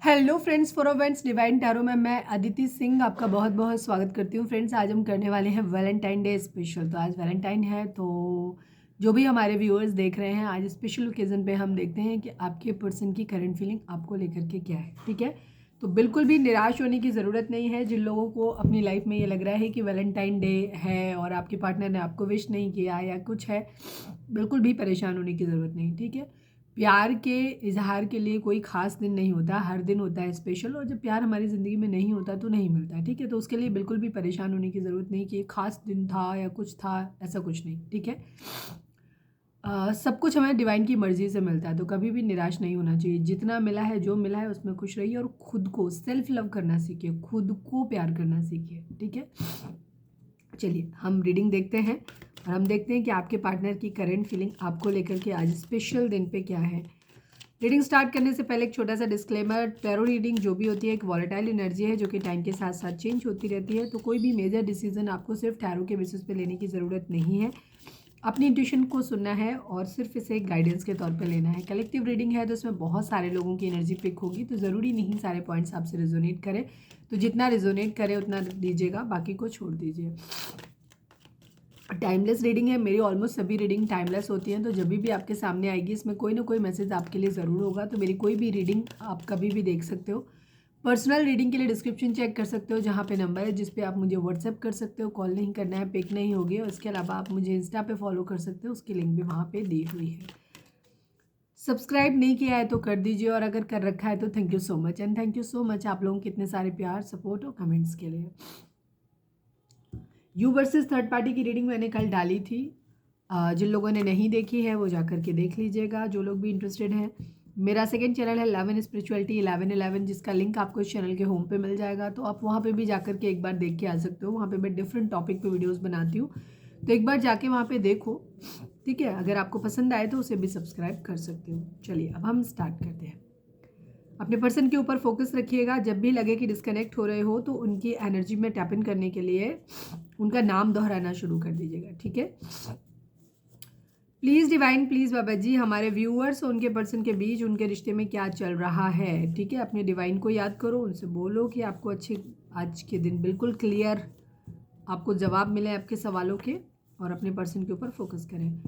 Hello friends, for friends divine tarot में मैं अदिति सिंह आपका बहुत बहुत स्वागत करती हूँ। फ्रेंड्स, आज हम करने वाले हैं वैलेंटाइन डे स्पेशल। तो आज वैलेंटाइन है, तो जो भी हमारे व्यूअर्स देख रहे हैं, आज स्पेशल ओकेज़न पे हम देखते हैं कि आपके पर्सन की करंट फीलिंग आपको लेकर के क्या है। ठीक है, तो बिल्कुल भी निराश होने की ज़रूरत नहीं है। जिन लोगों को अपनी लाइफ में ये लग रहा है कि वैलेंटाइन डे है और आपके पार्टनर ने आपको विश नहीं किया या कुछ है, बिल्कुल भी परेशान होने की ज़रूरत नहीं। ठीक है, प्यार के इजहार के लिए कोई ख़ास दिन नहीं होता, हर दिन होता है स्पेशल। और जब प्यार हमारी ज़िंदगी में नहीं होता तो नहीं मिलता है। ठीक है, तो उसके लिए बिल्कुल भी परेशान होने की ज़रूरत नहीं कि एक ख़ास दिन था या कुछ था, ऐसा कुछ नहीं। ठीक है, सब कुछ हमें डिवाइन की मर्ज़ी से मिलता है, तो कभी भी निराश नहीं होना चाहिए। जितना मिला है, जो मिला है उसमें खुश रहिए और खुद को सेल्फ लव करना सीखिए, खुद को प्यार करना सीखिए। ठीक है, चलिए हम रीडिंग देखते हैं और हम देखते हैं कि आपके पार्टनर की करंट फीलिंग आपको लेकर के आज स्पेशल दिन पे क्या है। रीडिंग स्टार्ट करने से पहले एक छोटा सा डिस्क्लेमर, टैरो रीडिंग जो भी होती है एक वॉलेटाइल एनर्जी है जो कि टाइम के साथ साथ चेंज होती रहती है। तो कोई भी मेजर डिसीजन आपको सिर्फ टैरो के बेसिस पे लेने की ज़रूरत नहीं है। अपनी इंट्यूशन को सुनना है और सिर्फ इसे एक गाइडेंस के तौर पे लेना है। कलेक्टिव रीडिंग है तो इसमें बहुत सारे लोगों की एनर्जी पिक होगी, तो ज़रूरी नहीं सारे पॉइंट्स आपसे रिजोनेट करें। तो जितना रिजोनेट करे उतना दीजिएगा, बाकी को छोड़ दीजिए। टाइमलेस रीडिंग है, मेरी ऑलमोस्ट सभी रीडिंग टाइमलेस होती हैं, तो जब भी आपके सामने आएगी इसमें कोई ना कोई मैसेज आपके लिए ज़रूर होगा। तो मेरी कोई भी रीडिंग आप कभी भी देख सकते हो। पर्सनल रीडिंग के लिए डिस्क्रिप्शन चेक कर सकते हो, जहाँ पे नंबर है जिस पे आप मुझे व्हाट्सएप कर सकते हो। कॉल नहीं करना है, पिक नहीं होगी। और इसके अलावा आप मुझे इंस्टा पे फॉलो कर सकते हो, उसकी लिंक भी वहाँ पे दी हुई है। सब्सक्राइब नहीं किया है तो कर दीजिए, और अगर कर रखा है तो thank you so much. And thank you so much आप लोगों के इतने सारे प्यार, सपोर्ट और कमेंट्स के लिए। यू वर्सेस थर्ड पार्टी की रीडिंग मैंने कल डाली थी। जिन लोगों ने नहीं देखी है वो जाकर के देख लीजिएगा, जो लोग भी इंटरेस्टेड हैं। मेरा सेकंड चैनल है 11 स्पिरिचुअलिटी 1111, जिसका लिंक आपको इस चैनल के होम पे मिल जाएगा। तो आप वहाँ पे भी जाकर के एक बार देख के आ सकते हो। वहाँ पे मैं डिफरेंट टॉपिक पे वीडियोस बनाती हूँ, तो एक बार जाके वहाँ पे देखो। ठीक है, अगर आपको पसंद आए तो उसे भी सब्सक्राइब कर सकते हो। चलिए अब हम स्टार्ट करते हैं। अपने पर्सन के ऊपर फोकस रखिएगा। जब भी लगे कि डिस्कनेक्ट हो रहे हो तो उनकी एनर्जी में टैप इन करने के लिए उनका नाम दोहराना शुरू कर दीजिएगा। ठीक है, प्लीज़ डिवाइन, प्लीज़ बाबा जी, हमारे व्यूअर्स और उनके पर्सन के बीच उनके रिश्ते में क्या चल रहा है। ठीक है, अपने डिवाइन को याद करो, उनसे बोलो कि आपको अच्छे आज के दिन बिल्कुल क्लियर आपको जवाब मिले आपके सवालों के, और अपने पर्सन के ऊपर फोकस करें।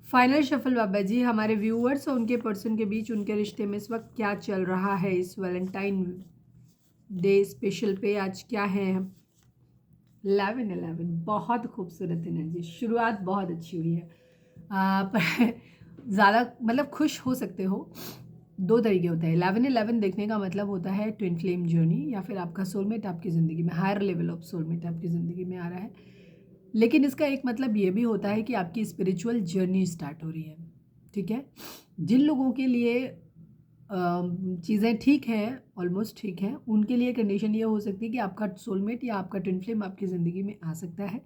फाइनल शफल बाबा जी, हमारे व्यूअर्स और उनके पर्सन के बीच उनके रिश्ते में इस वक्त क्या चल रहा है। इस वैलेंटाइन डे स्पेशल पे आज क्या है। 1111 बहुत खूबसूरत एनर्जी, शुरुआत बहुत अच्छी हुई है। पर ज़्यादा मतलब खुश हो सकते हो। दो तरीके होते हैं। 1111 देखने का मतलब होता है ट्विन फ्लेम जर्नी, या फिर आपका सोलमेट आपकी ज़िंदगी में, हायर लेवल ऑफ सोलमेट आपकी ज़िंदगी में आ रहा है। लेकिन इसका एक मतलब ये भी होता है कि आपकी स्पिरिचुअल जर्नी स्टार्ट हो रही है। ठीक है, जिन लोगों के लिए चीज़ें ठीक हैं, ऑलमोस्ट ठीक हैं, उनके लिए कंडीशन ये हो सकती है कि आपका सोलमेट या आपका ट्विन फ्लेम आपकी ज़िंदगी में आ सकता है।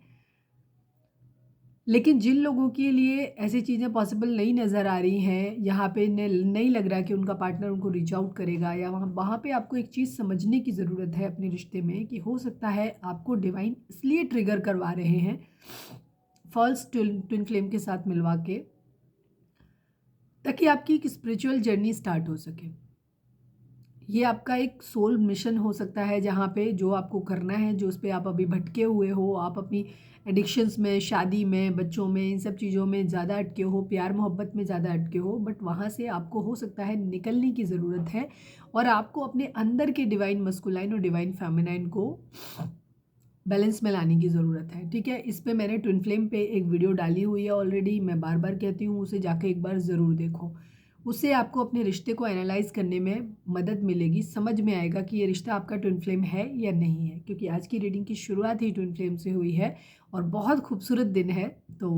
लेकिन जिन लोगों के लिए ऐसी चीज़ें पॉसिबल नहीं नज़र आ रही हैं, यहाँ पे नहीं लग रहा कि उनका पार्टनर उनको रीच आउट करेगा, या वहाँ पे आपको एक चीज़ समझने की ज़रूरत है अपने रिश्ते में, कि हो सकता है आपको डिवाइन इसलिए ट्रिगर करवा रहे हैं फॉल्स ट्विन फ्लेम के साथ मिलवा के, ताकि आपकी एक स्पिरिचुअल जर्नी स्टार्ट हो सके। ये आपका एक सोल मिशन हो सकता है, जहाँ पे जो आपको करना है, जो उस पे आप अभी भटके हुए हो, आप अपनी एडिक्शंस में, शादी में, बच्चों में, इन सब चीज़ों में ज़्यादा अटके हो, प्यार मोहब्बत में ज़्यादा अटके हो, बट वहाँ से आपको हो सकता है निकलने की ज़रूरत है। और आपको अपने अंदर के डिवाइन मस्कुलाइन और डिवाइन फेमिनाइन को बैलेंस में लाने की ज़रूरत है। ठीक है, इस पे मैंने ट्विन फ्लेम पे एक वीडियो डाली हुई है ऑलरेडी, मैं बार बार कहती हूँ उसे जाके एक बार ज़रूर देखो। उससे आपको अपने रिश्ते को एनालाइज करने में मदद मिलेगी, समझ में आएगा कि ये रिश्ता आपका ट्विन फ्लेम है या नहीं है, क्योंकि आज की रीडिंग की शुरुआत ही ट्विन फ्लेम से हुई है और बहुत खूबसूरत दिन है। तो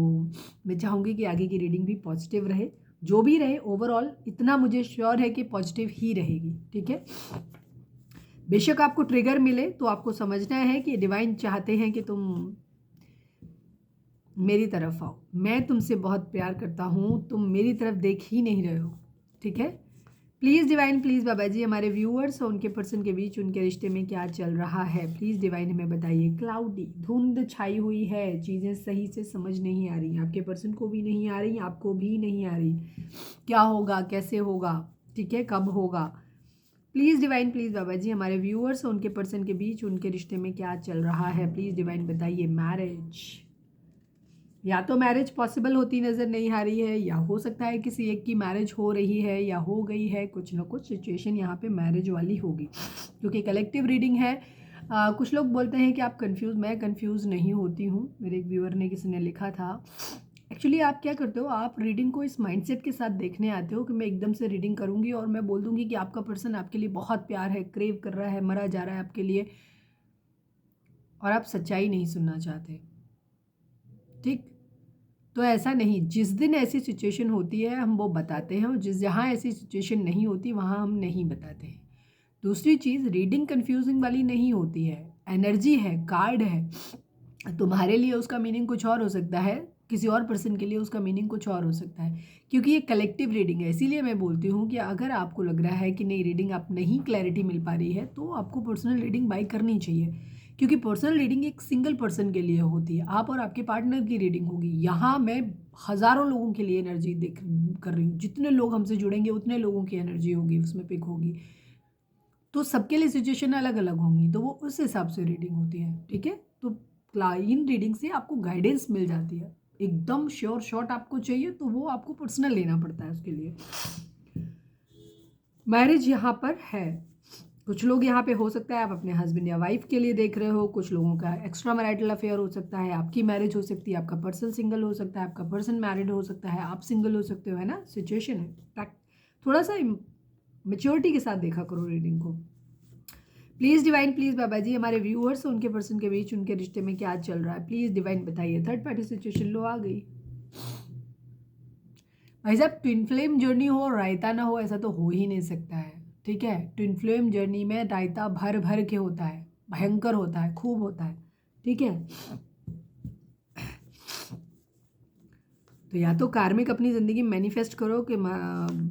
मैं चाहूँगी कि आगे की रीडिंग भी पॉजिटिव रहे, जो भी रहे ओवरऑल इतना मुझे श्योर है कि पॉजिटिव ही रहेगी। ठीक है, बेशक आपको ट्रिगर मिले तो आपको समझना है कि डिवाइन चाहते हैं कि तुम मेरी तरफ आओ, मैं तुमसे बहुत प्यार करता हूँ, तुम मेरी तरफ देख ही नहीं रहे हो। ठीक है, प्लीज़ डिवाइन, प्लीज़ बाबा जी, हमारे व्यूअर्स और उनके पर्सन के बीच उनके रिश्ते में क्या चल रहा है, प्लीज़ डिवाइन हमें बताइए। क्लाउडी, धुंध छाई हुई है, चीज़ें सही से समझ नहीं आ रही, आपके पर्सन को भी नहीं आ रही, आपको भी नहीं आ रही। क्या होगा, कैसे होगा, ठीक है, कब होगा, प्लीज़ डिवाइन, प्लीज़ बाबा जी, हमारे व्यूअर्स और उनके पर्सन के बीच उनके रिश्ते में क्या चल रहा है, प्लीज़ डिवाइन बताइए। मैरिज, या तो मैरिज पॉसिबल होती नज़र नहीं आ रही है, या हो सकता है किसी एक की मैरिज हो रही है या हो गई है। कुछ ना कुछ सिचुएशन यहाँ पे मैरिज वाली होगी, क्योंकि कलेक्टिव रीडिंग है। कुछ लोग बोलते हैं कि आप कंफ्यूज, मैं कंफ्यूज नहीं होती हूँ। मेरे एक व्यूअर ने, किसी ने लिखा था। एक्चुअली आप क्या करते हो, आप रीडिंग को इस माइंडसेट के साथ देखने आते हो कि मैं एकदम से रीडिंग करूँगी और मैं बोल दूँगी कि आपका पर्सन आपके लिए बहुत प्यार है, क्रेव कर रहा है, मरा जा रहा है आपके लिए, और आप सच्चाई नहीं सुनना चाहते। ठीक, तो ऐसा नहीं। जिस दिन ऐसी सिचुएशन होती है हम वो बताते हैं, और जहाँ ऐसी सिचुएशन नहीं होती वहाँ हम नहीं बताते हैं। दूसरी चीज़, रीडिंग कंफ्यूजिंग वाली नहीं होती है। एनर्जी है, कार्ड है, तुम्हारे लिए उसका मीनिंग कुछ और हो सकता है, किसी और पर्सन के लिए उसका मीनिंग कुछ और हो सकता है, क्योंकि ये कलेक्टिव रीडिंग है। इसीलिए मैं बोलती हूँ कि अगर आपको लग रहा है कि नहीं, रीडिंग आप नहीं क्लैरिटी मिल पा रही है, तो आपको पर्सनल रीडिंग बाई करनी चाहिए, क्योंकि पर्सनल रीडिंग एक सिंगल पर्सन के लिए होती है। आप और आपके पार्टनर की रीडिंग होगी। यहाँ मैं हज़ारों लोगों के लिए एनर्जी देख कर रही हूँ। जितने लोग हमसे जुड़ेंगे उतने लोगों की एनर्जी होगी, उसमें पिक होगी, तो सबके लिए सिचुएशन अलग अलग होंगी, तो वो उस हिसाब से रीडिंग होती है। ठीक है, तो इन रीडिंग से आपको गाइडेंस मिल जाती है। एकदम श्योर शॉट आपको चाहिए तो वो आपको पर्सनल लेना पड़ता है उसके लिए। मैरिज यहाँ पर है। कुछ लोग यहाँ पे, हो सकता है आप अपने हस्बैंड या वाइफ के लिए देख रहे हो, कुछ लोगों का एक्स्ट्रा मैरिटल अफेयर हो सकता है, आपकी मैरिज हो सकती है, आपका पर्सन सिंगल हो सकता है, आपका पर्सन मैरिड हो सकता है, आप सिंगल हो सकते हो, है ना। सिचुएशन है, थोड़ा सा मेच्योरिटी के साथ देखा करो रीडिंग को। प्लीज़ डिवाइन, प्लीज़ बाबा जी, हमारे व्यूअर्स उनके पर्सन के बीच उनके रिश्ते में क्या चल रहा है, प्लीज़ डिवाइन बताइए। थर्ड पार्टी सिचुएशन लो आ गई। भाई साहब, ट्विन फ्लेम जर्नी हो और रायता ना हो, ऐसा तो हो ही नहीं सकता है। ठीक है, ट्विन फ्लेम जर्नी में रायता भर भर के होता है, भयंकर होता है, खूब होता है। ठीक है, तो या तो कार्मिक अपनी ज़िंदगी में मैनिफेस्ट करो कि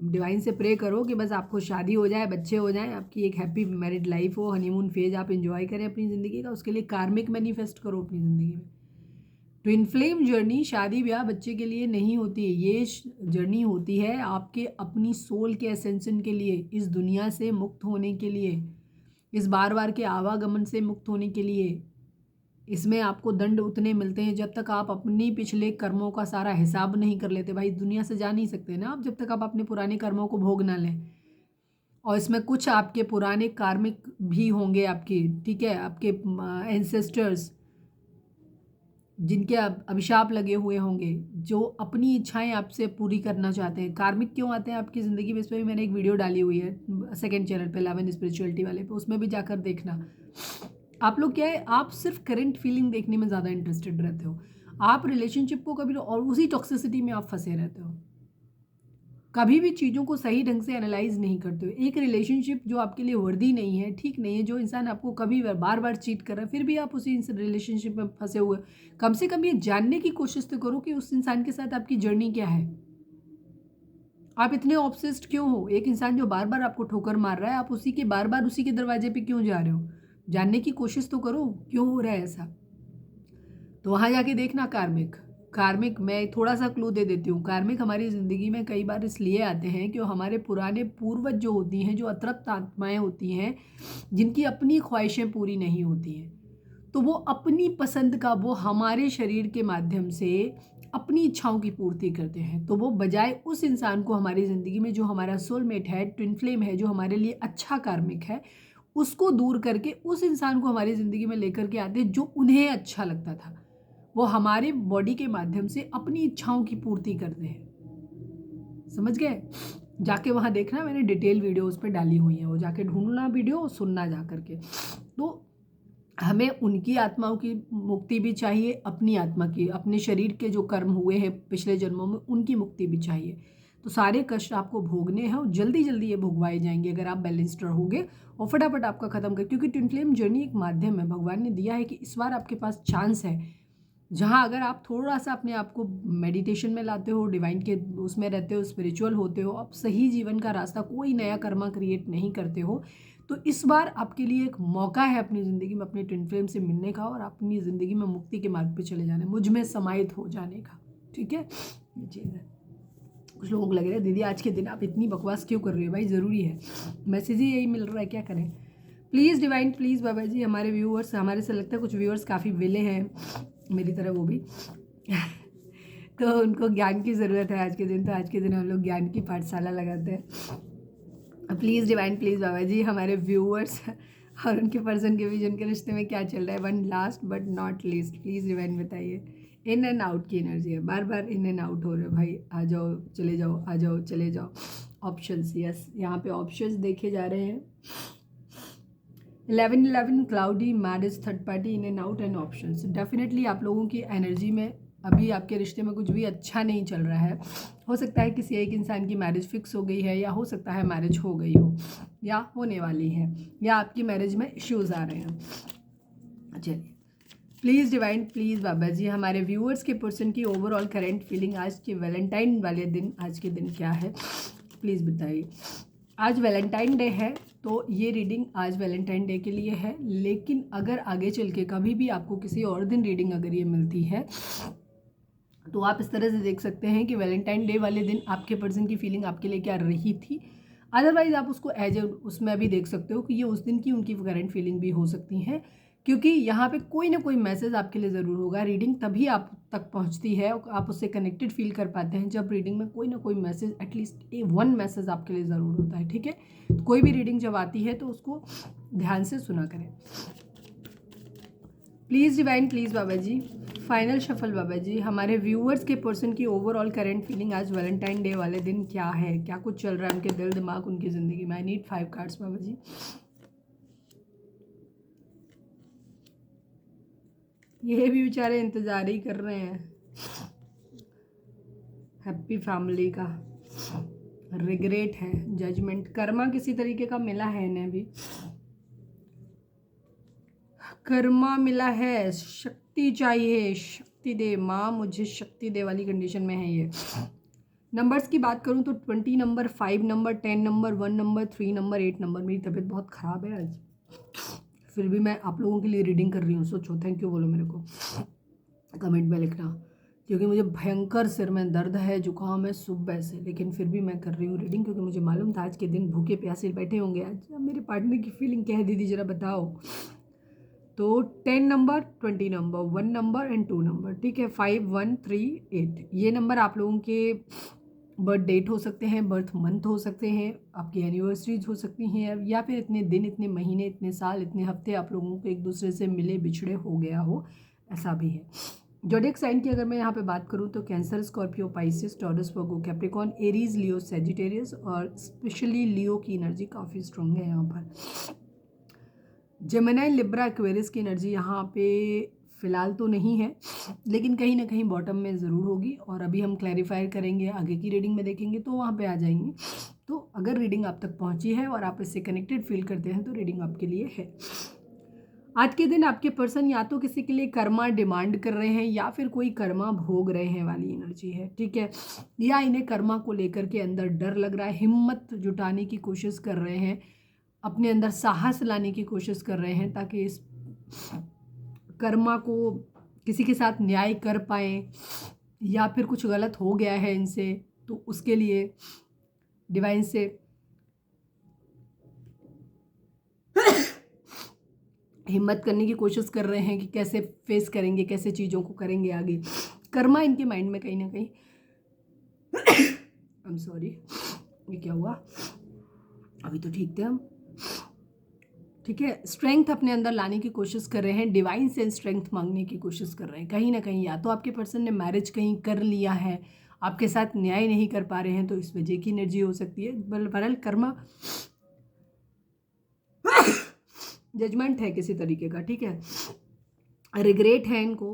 डिवाइन से प्रे करो कि बस आपको शादी हो जाए, बच्चे हो जाएं, आपकी एक हैप्पी मैरिड लाइफ हो, हनीमून फेज आप एंजॉय करें अपनी ज़िंदगी का। उसके लिए कार्मिक मैनिफेस्ट करो अपनी ज़िंदगी में। ट्विन फ्लेम जर्नी शादी ब्याह बच्चे के लिए नहीं होती है, ये जर्नी होती है आपके अपनी सोल के एसेंशन के लिए, इस दुनिया से मुक्त होने के लिए, इस बार बार के आवागमन से मुक्त होने के लिए। इसमें आपको दंड उतने मिलते हैं जब तक आप अपनी पिछले कर्मों का सारा हिसाब नहीं कर लेते। भाई दुनिया से जा नहीं सकते ना आप, जब तक आप अपने पुराने कर्मों को भोग ना लें। और इसमें कुछ आपके पुराने कार्मिक भी होंगे आपके, ठीक है, आपके एंसेस्टर्स जिनके अभिशाप लगे हुए होंगे, जो अपनी इच्छाएं आपसे पूरी करना चाहते हैं। कार्मिक क्यों आते हैं आपकी ज़िंदगी में, इस पर भी मैंने एक वीडियो डाली हुई है सेकंड चैनल पे, 11 स्पिरिचुअलिटी वाले पे, उसमें भी जाकर देखना। आप लोग क्या है, आप सिर्फ करंट फीलिंग देखने में ज़्यादा इंटरेस्टेड रहते हो। आप रिलेशनशिप को कभी, और उसी टॉक्सिसिटी में आप फंसे रहते हो, कभी भी चीज़ों को सही ढंग से एनालाइज नहीं करते हो। एक रिलेशनशिप जो आपके लिए वर्दी नहीं है, ठीक नहीं है, जो इंसान आपको कभी बार बार चीट कर रहा है, फिर भी आप उसी रिलेशनशिप में फंसे हुए, कम से कम ये जानने की कोशिश तो करो कि उस इंसान के साथ आपकी जर्नी क्या है। आप इतने ऑब्सेस्ड क्यों हो। एक इंसान जो बार बार आपको ठोकर मार रहा है, आप उसी के बार बार उसी के दरवाजे पे क्यों जा रहे हो। जानने की कोशिश तो करो क्यों हो रहा है ऐसा। तो वहाँ जाके देखना कार्मिक। कार्मिक मैं थोड़ा सा क्लू दे देती हूँ। कार्मिक हमारी ज़िंदगी में कई बार इसलिए आते हैं कि हमारे पुराने पूर्वज जो होती हैं, जो अतृप्त आत्माएं होती हैं, जिनकी अपनी ख्वाहिशें पूरी नहीं होती हैं, तो वो अपनी पसंद का, वो हमारे शरीर के माध्यम से अपनी इच्छाओं की पूर्ति करते हैं। तो वो बजाय उस इंसान को हमारी ज़िंदगी में, जो हमारा सोलमेट है, ट्विन फ्लेम है, जो हमारे लिए अच्छा कार्मिक है, उसको दूर करके उस इंसान को हमारी ज़िंदगी में लेकर के आते हैं जो उन्हें अच्छा लगता था। वो हमारे बॉडी के माध्यम से अपनी इच्छाओं की पूर्ति करते हैं। समझ गए। जाके वहाँ देखना, मैंने डिटेल वीडियो उस पर डाली हुई है, वो जाके ढूंढना वीडियो, सुनना जा करके। तो हमें उनकी आत्माओं की मुक्ति भी चाहिए, अपनी आत्मा की, अपने शरीर के जो कर्म हुए हैं पिछले जन्मों में, उनकी मुक्ति भी चाहिए। तो सारे कष्ट आपको भोगने हैं और जल्दी जल्दी ये भोगवाए जाएंगे अगर आप बैलेंस्ड रहोगे और फटाफट आपका खत्म कर, क्योंकि ट्विन फ्लेम जर्नी एक माध्यम है। भगवान ने दिया है कि इस बार आपके पास चांस है, जहाँ अगर आप थोड़ा सा अपने आप को मेडिटेशन में लाते हो, डिवाइन के उसमें रहते हो, स्पिरिचुअल होते हो, आप सही जीवन का रास्ता, कोई नया कर्मा क्रिएट नहीं करते हो, तो इस बार आपके लिए एक मौका है अपनी ज़िंदगी में अपने ट्विन फ्लेम से मिलने का और अपनी ज़िंदगी में मुक्ति के मार्ग पे चले जाने, मुझ में समाहित हो जाने का। ठीक है, ये चीज़ है। कुछ लोगों को लग रहा है दीदी आज के दिन आप इतनी बकवास क्यों कर रही हो, भाई ज़रूरी है, मैसेज ही यही मिल रहा है, क्या करें। प्लीज़ डिवाइन, प्लीज़ बाबा जी, हमारे व्यूअर्स, हमारे से लगता है कुछ व्यूअर्स काफ़ी विले हैं मेरी तरह वो भी तो उनको ज्ञान की ज़रूरत है आज के दिन, तो आज के दिन हम लोग ज्ञान की पाठशाला लगाते हैं। प्लीज़ डिवाइन, प्लीज़ बाबा जी, हमारे व्यूअर्स और उनके पर्सन के बीच उनके रिश्ते में क्या चल रहा है। One last but not least, please divine बताइए। इन एंड आउट की एनर्जी है, बार बार इन एंड आउट हो रहे भाई, आ जाओ चले जाओ, आ जाओ चले जाओ। ऑप्शंस, यस, यहाँ पे ऑप्शंस देखे जा रहे हैं। 11 cloudy, marriage, third party, in and out and options. Definitely आप लोगों की एनर्जी में अभी आपके रिश्ते में कुछ भी अच्छा नहीं चल रहा है। हो सकता है किसी एक इंसान की मैरिज फिक्स हो गई है, या हो सकता है मैरिज हो गई हो या होने वाली है, या आपकी मैरिज में इश्यूज आ रहे हैं। चलिए प्लीज़ डिवाइन, प्लीज़ बाबा जी, हमारे व्यूअर्स के पर्सन की ओवरऑल करंट फीलिंग आज के वैलेंटाइन वाले दिन, आज के दिन क्या है प्लीज़ बताइए। आज वैलेंटाइन डे है, तो ये रीडिंग आज वैलेंटाइन डे के लिए है, लेकिन अगर आगे चल के कभी भी आपको किसी और दिन रीडिंग अगर ये मिलती है तो आप इस तरह से देख सकते हैं कि वैलेंटाइन डे वाले दिन आपके पर्सन की फीलिंग आपके लिए क्या रही थी। अदरवाइज आप उसको एज ए उसमें भी देख सकते हो कि ये उस दिन की उनकी करंट फीलिंग भी हो सकती हैं, क्योंकि यहाँ पे कोई ना कोई मैसेज आपके लिए ज़रूर होगा। रीडिंग तभी आप तक पहुँचती है और आप उससे कनेक्टेड फील कर पाते हैं जब रीडिंग में कोई ना कोई मैसेज, एटलीस्ट वन मैसेज आपके लिए ज़रूर होता है, ठीक है। तो कोई भी रीडिंग जब आती है तो उसको ध्यान से सुना करें। Please divine, please Baba ji, final shuffle बाबा जी, हमारे व्यूअर्स के पर्सन की ओवरऑल करंट फीलिंग आज वैलेंटाइन डे वाले दिन क्या है, क्या कुछ चल रहा है उनके दिल दिमाग उनकी ज़िंदगी में। आई नीड 5 कार्ड्स बाबा जी। ये भी बेचारे इंतज़ार ही कर रहे हैं हैप्पी फैमिली का। रिग्रेट है, जजमेंट, कर्मा किसी तरीके का मिला है इन्हें भी, कर्मा मिला है, शक्ति चाहिए, शक्ति दे माँ, मुझे शक्ति दे वाली कंडीशन में है ये। नंबर्स की बात करूँ तो 20 number, 5 number, 10 number, 1 number, 3 number, 8 number. मेरी तबीयत बहुत ख़राब है आज, फिर भी मैं आप लोगों के लिए रीडिंग कर रही हूँ। सोचो, थैंक यू बोलो मेरे को कमेंट में लिखना, क्योंकि मुझे भयंकर सिर में दर्द है, जुकाम है सुबह से, लेकिन फिर भी मैं कर रही हूँ रीडिंग, क्योंकि मुझे मालूम था आज के दिन भूखे प्यासे बैठे होंगे। आज मेरे पार्टनर की फीलिंग क्या है दीदी ज़रा बताओ। तो 10 number, 20 number, 1 number and 2 number, ठीक है। 5, 1, 3, 8 ये नंबर आप लोगों के बर्थ डेट हो सकते हैं, बर्थ मंथ हो सकते हैं, आपकी एनिवर्सरीज हो सकती हैं, या फिर इतने दिन, इतने महीने, इतने साल, इतने हफ्ते आप लोगों को एक दूसरे से मिले बिछड़े हो गया हो, ऐसा भी है। ज़ोडिएक साइन की अगर मैं यहाँ पे बात करूँ तो कैंसर, स्कॉर्पियो, पाइसिस, टॉरस, वर्गो, कैप्रिकॉर्न, एरीज, लियो, सेजिटेरियस, और स्पेशली लियो की एनर्जी काफ़ी स्ट्रॉन्ग है यहाँ पर। जेमिनी, लिब्रा, एक्वेरियस की एनर्जी यहाँ पे फ़िलहाल तो नहीं है, लेकिन कहीं ना कहीं बॉटम में ज़रूर होगी, और अभी हम क्लैरिफाई करेंगे, आगे की रीडिंग में देखेंगे तो वहाँ पे आ जाएंगी। तो अगर रीडिंग आप तक पहुँची है और आप इससे कनेक्टेड फील करते हैं तो रीडिंग आपके लिए है। आज के दिन आपके पर्सन या तो किसी के लिए कर्मा डिमांड कर रहे हैं, या फिर कोई कर्मा भोग रहे हैं वाली एनर्जी है, ठीक है। या इन्हें कर्मा को लेकर के अंदर डर लग रहा है, हिम्मत जुटाने की कोशिश कर रहे हैं, अपने अंदर साहस लाने की कोशिश कर रहे हैं, ताकि इस कर्मा को किसी के साथ न्याय कर पाए, या फिर कुछ गलत हो गया है इनसे तो उसके लिए डिवाइन से हिम्मत करने की कोशिश कर रहे हैं कि कैसे फेस करेंगे, कैसे चीज़ों को करेंगे आगे। कर्मा इनके माइंड में कहीं ना कहीं आई एम सॉरी, ये क्या हुआ, अभी तो ठीक थे हम, ठीक है। स्ट्रेंथ अपने अंदर लाने की कोशिश कर रहे हैं, डिवाइन से स्ट्रेंथ मांगने की कोशिश कर रहे हैं। कहीं ना कहीं या तो आपके पर्सन ने मैरिज कहीं कर लिया है, आपके साथ न्याय नहीं कर पा रहे हैं, तो इस वजह की एनर्जी हो सकती है। बहरहाल कर्मा जजमेंट है किसी तरीके का, ठीक है। रिग्रेट है इनको,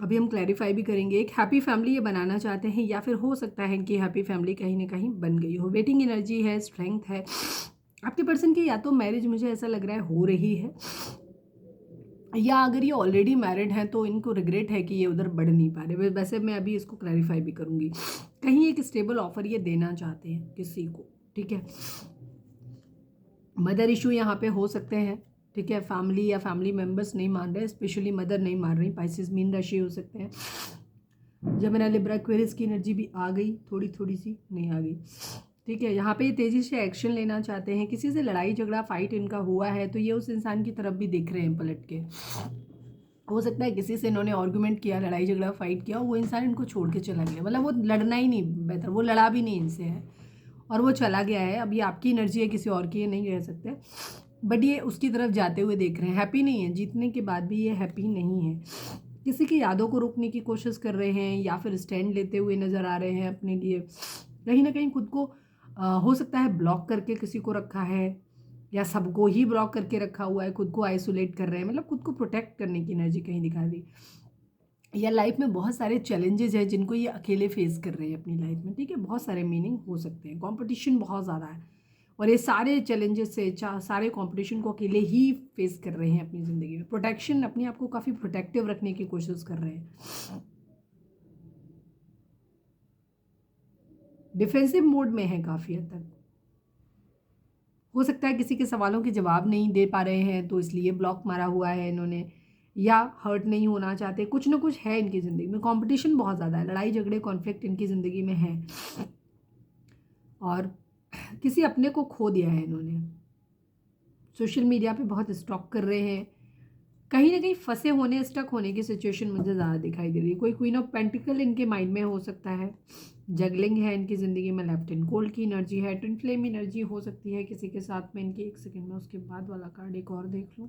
अभी हम क्लैरिफाई भी करेंगे। एक हैप्पी फैमिली ये बनाना चाहते हैं, या फिर हो सकता है कि हैप्पी फैमिली कहीं ना कहीं बन गई हो। वेटिंग एनर्जी है, स्ट्रेंथ है आपके पर्सन की, या तो मैरिज मुझे ऐसा लग रहा है हो रही है, या अगर ये ऑलरेडी मैरिड हैं तो इनको रिग्रेट है कि ये उधर बढ़ नहीं पा रहे। वैसे मैं अभी इसको क्लैरिफाई भी करूँगी। कहीं एक स्टेबल ऑफर ये देना चाहते हैं किसी को, ठीक है। मदर इशू यहाँ पे हो सकते हैं, ठीक है। फैमिली या फैमिली मेम्बर्स नहीं मान रहे, स्पेशली मदर नहीं मान रही। पाइसेस मीन राशि हो सकते हैं। जेमिनी लिब्रा एक्वेरियस की एनर्जी भी आ गई, थोड़ी थोड़ी सी नहीं आ गई, ठीक है। यहाँ पे ये तेज़ी से एक्शन लेना चाहते हैं, किसी से लड़ाई झगड़ा फाइट इनका हुआ है तो ये उस इंसान की तरफ भी देख रहे हैं पलट के। हो सकता है किसी से इन्होंने आर्गुमेंट किया, लड़ाई झगड़ा फाइट किया, वो इंसान इनको छोड़ के चला गया, मतलब वो लड़ना ही नहीं बेहतर, वो लड़ा भी नहीं इनसे है और वो चला गया है। अब ये आपकी एनर्जी है, किसी और की ये नहीं कह सकते, बट ये उसकी तरफ जाते हुए देख रहे हैं। हैप्पी नहीं है, जीतने के बाद भी ये हैप्पी नहीं है। किसी की यादों को रोकने की कोशिश कर रहे हैं या फिर स्टैंड लेते हुए नज़र आ रहे हैं अपने लिए। कहीं ना कहीं खुद को हो सकता है ब्लॉक करके किसी को रखा है या सबको ही ब्लॉक करके रखा हुआ है, खुद को आइसोलेट कर रहे हैं, मतलब खुद को प्रोटेक्ट करने की एनर्जी कहीं दिखा दी। या लाइफ में बहुत सारे चैलेंजेस हैं जिनको ये अकेले फेस कर रहे हैं अपनी लाइफ में, ठीक है। बहुत सारे मीनिंग हो सकते हैं, कंपटीशन बहुत ज़्यादा है और ये सारे चैलेंजेस से सारे कंपटीशन को अकेले ही फेस कर रहे हैं अपनी ज़िंदगी में। प्रोटेक्शन, अपने आप को काफ़ी प्रोटेक्टिव रखने की कोशिश कर रहे हैं, डिफेंसिव मोड में है काफ़ी हद तक। हो सकता है किसी के सवालों के जवाब नहीं दे पा रहे हैं तो इसलिए ब्लॉक मारा हुआ है इन्होंने, या हर्ट नहीं होना चाहते, कुछ ना कुछ है इनकी ज़िंदगी में। कंपटीशन बहुत ज़्यादा है, लड़ाई झगड़े कॉन्फ्लिक्ट इनकी ज़िंदगी में है और किसी अपने को खो दिया है इन्होंने। सोशल मीडिया पे बहुत स्टॉक कर रहे हैं, कहीं ना कहीं फंसे होने, स्टक होने की सिचुएशन मुझे ज़्यादा दिखाई दे रही है। कोई क्वीन ऑफ पेंटिकल इनके माइंड में हो सकता है, जगलिंग है इनकी ज़िंदगी में, लेफ्ट इन कोल्ड की एनर्जी है, ट्विन फ्लेम एनर्जी हो सकती है किसी के साथ में इनकी। एक सेकंड में उसके बाद वाला कार्ड एक और देख लूँ।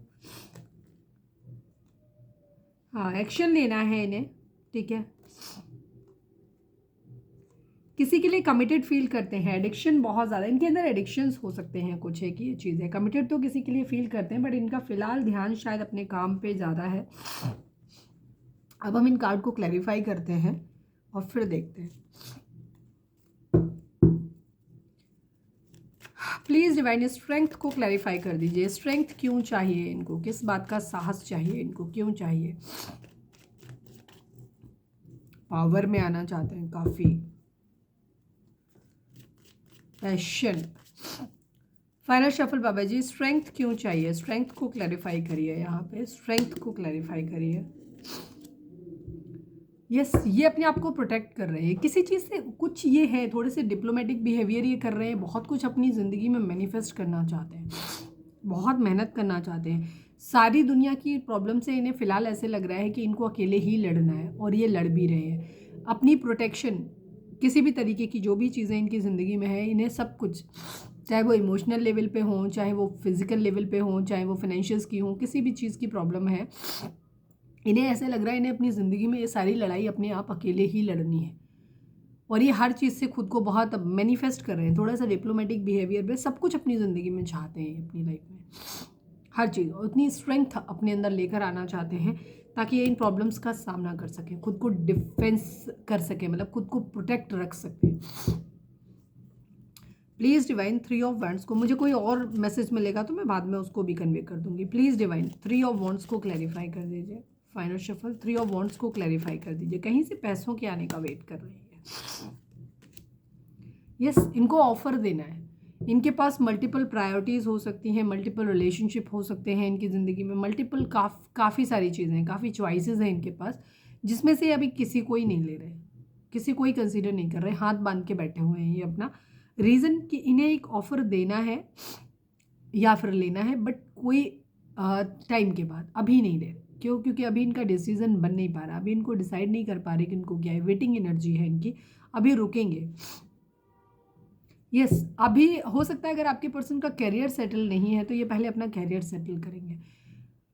हाँ, एक्शन लेना है इन्हें, ठीक है। किसी के लिए कमिटेड फील करते हैं, एडिक्शन बहुत ज़्यादा इनके अंदर, एडिक्शंस हो सकते हैं कुछ, एक ये चीज़ है। कमिटेड तो किसी के लिए फील करते हैं बट इनका फ़िलहाल ध्यान शायद अपने काम पे ज़्यादा है। अब हम इन कार्ड को क्लैरिफाई करते हैं और फिर देखते हैं। प्लीज़ डिवाइन स्ट्रेंथ को क्लैरिफाई कर दीजिए। स्ट्रेंथ क्यों चाहिए इनको, किस बात का साहस चाहिए इनको, क्यों चाहिए? पावर में आना चाहते हैं काफ़ी, पैशन। फाइनल शफल बाबा जी, स्ट्रेंथ क्यों चाहिए? स्ट्रेंथ को क्लैरिफाई करिए, यहाँ पे स्ट्रेंथ को क्लैरिफाई करिए। यस, ये अपने आप को प्रोटेक्ट कर रहे हैं किसी चीज़ से, कुछ ये है थोड़े से डिप्लोमेटिक बिहेवियर ये कर रहे हैं, बहुत कुछ अपनी ज़िंदगी में मैनिफेस्ट करना चाहते हैं, बहुत मेहनत करना चाहते हैं। सारी दुनिया की प्रॉब्लम से इन्हें फ़िलहाल ऐसे लग रहा है कि इनको अकेले ही लड़ना है और ये लड़ भी रहे हैं। अपनी प्रोटेक्शन, किसी भी तरीके की जो भी चीज़ें इनकी ज़िंदगी में है, इन्हें सब कुछ, चाहे वो इमोशनल लेवल पे हों, चाहे वो फिज़िकल लेवल पे हों, चाहे वो फाइनेंशियल्स की हों, किसी भी चीज़ की प्रॉब्लम है, इन्हें ऐसे लग रहा है इन्हें अपनी ज़िंदगी में ये सारी लड़ाई अपने आप अकेले ही लड़नी है और ये हर चीज़ से खुद को बहुत मैनिफेस्ट कर रहे हैं। थोड़ा सा डिप्लोमेटिक बिहेवियर पे सब कुछ अपनी ज़िंदगी में चाहते हैं, अपनी लाइफ में हर चीज़, उतनी स्ट्रेंथ अपने अंदर लेकर आना चाहते हैं ताकि ये इन प्रॉब्लम्स का सामना कर सकें, खुद को डिफेंस कर सकें, मतलब खुद को प्रोटेक्ट रख सकें। प्लीज़ डिवाइन 3 ऑफ वॉन्ड्स को, मुझे कोई और मैसेज मिलेगा तो मैं बाद में उसको भी कन्वे कर दूंगी। प्लीज़ डिवाइन 3 ऑफ वॉन्ड्स को क्लैरिफाई कर दीजिए। फाइनल शफल 3 ऑफ वॉन्ड्स को क्लैरिफाई कर दीजिए। कहीं से पैसों के आने का वेट कर रही है। यस, इनको ऑफर देना है, इनके पास मल्टीपल प्रायोरिटीज़ हो सकती हैं, मल्टीपल रिलेशनशिप हो सकते हैं इनकी ज़िंदगी में, मल्टीपल काफ़ी सारी चीज़ें हैं, काफ़ी चॉइसेस हैं इनके पास, जिसमें से अभी किसी को ही नहीं ले रहे, किसी को ही कंसीडर नहीं कर रहे, हाथ बांध के बैठे हुए हैं ये अपना। रीज़न कि इन्हें एक ऑफ़र देना है या फिर लेना है, बट कोई टाइम के बाद, अभी नहीं ले। क्यों? क्योंकि अभी इनका डिसीजन बन नहीं पा रहा, अभी इनको डिसाइड नहीं कर पा रहे कि इनको क्या है, वेटिंग एनर्जी है इनकी, अभी रुकेंगे। यस, अभी हो सकता है अगर आपके पर्सन का करियर सेटल नहीं है तो ये पहले अपना करियर सेटल करेंगे।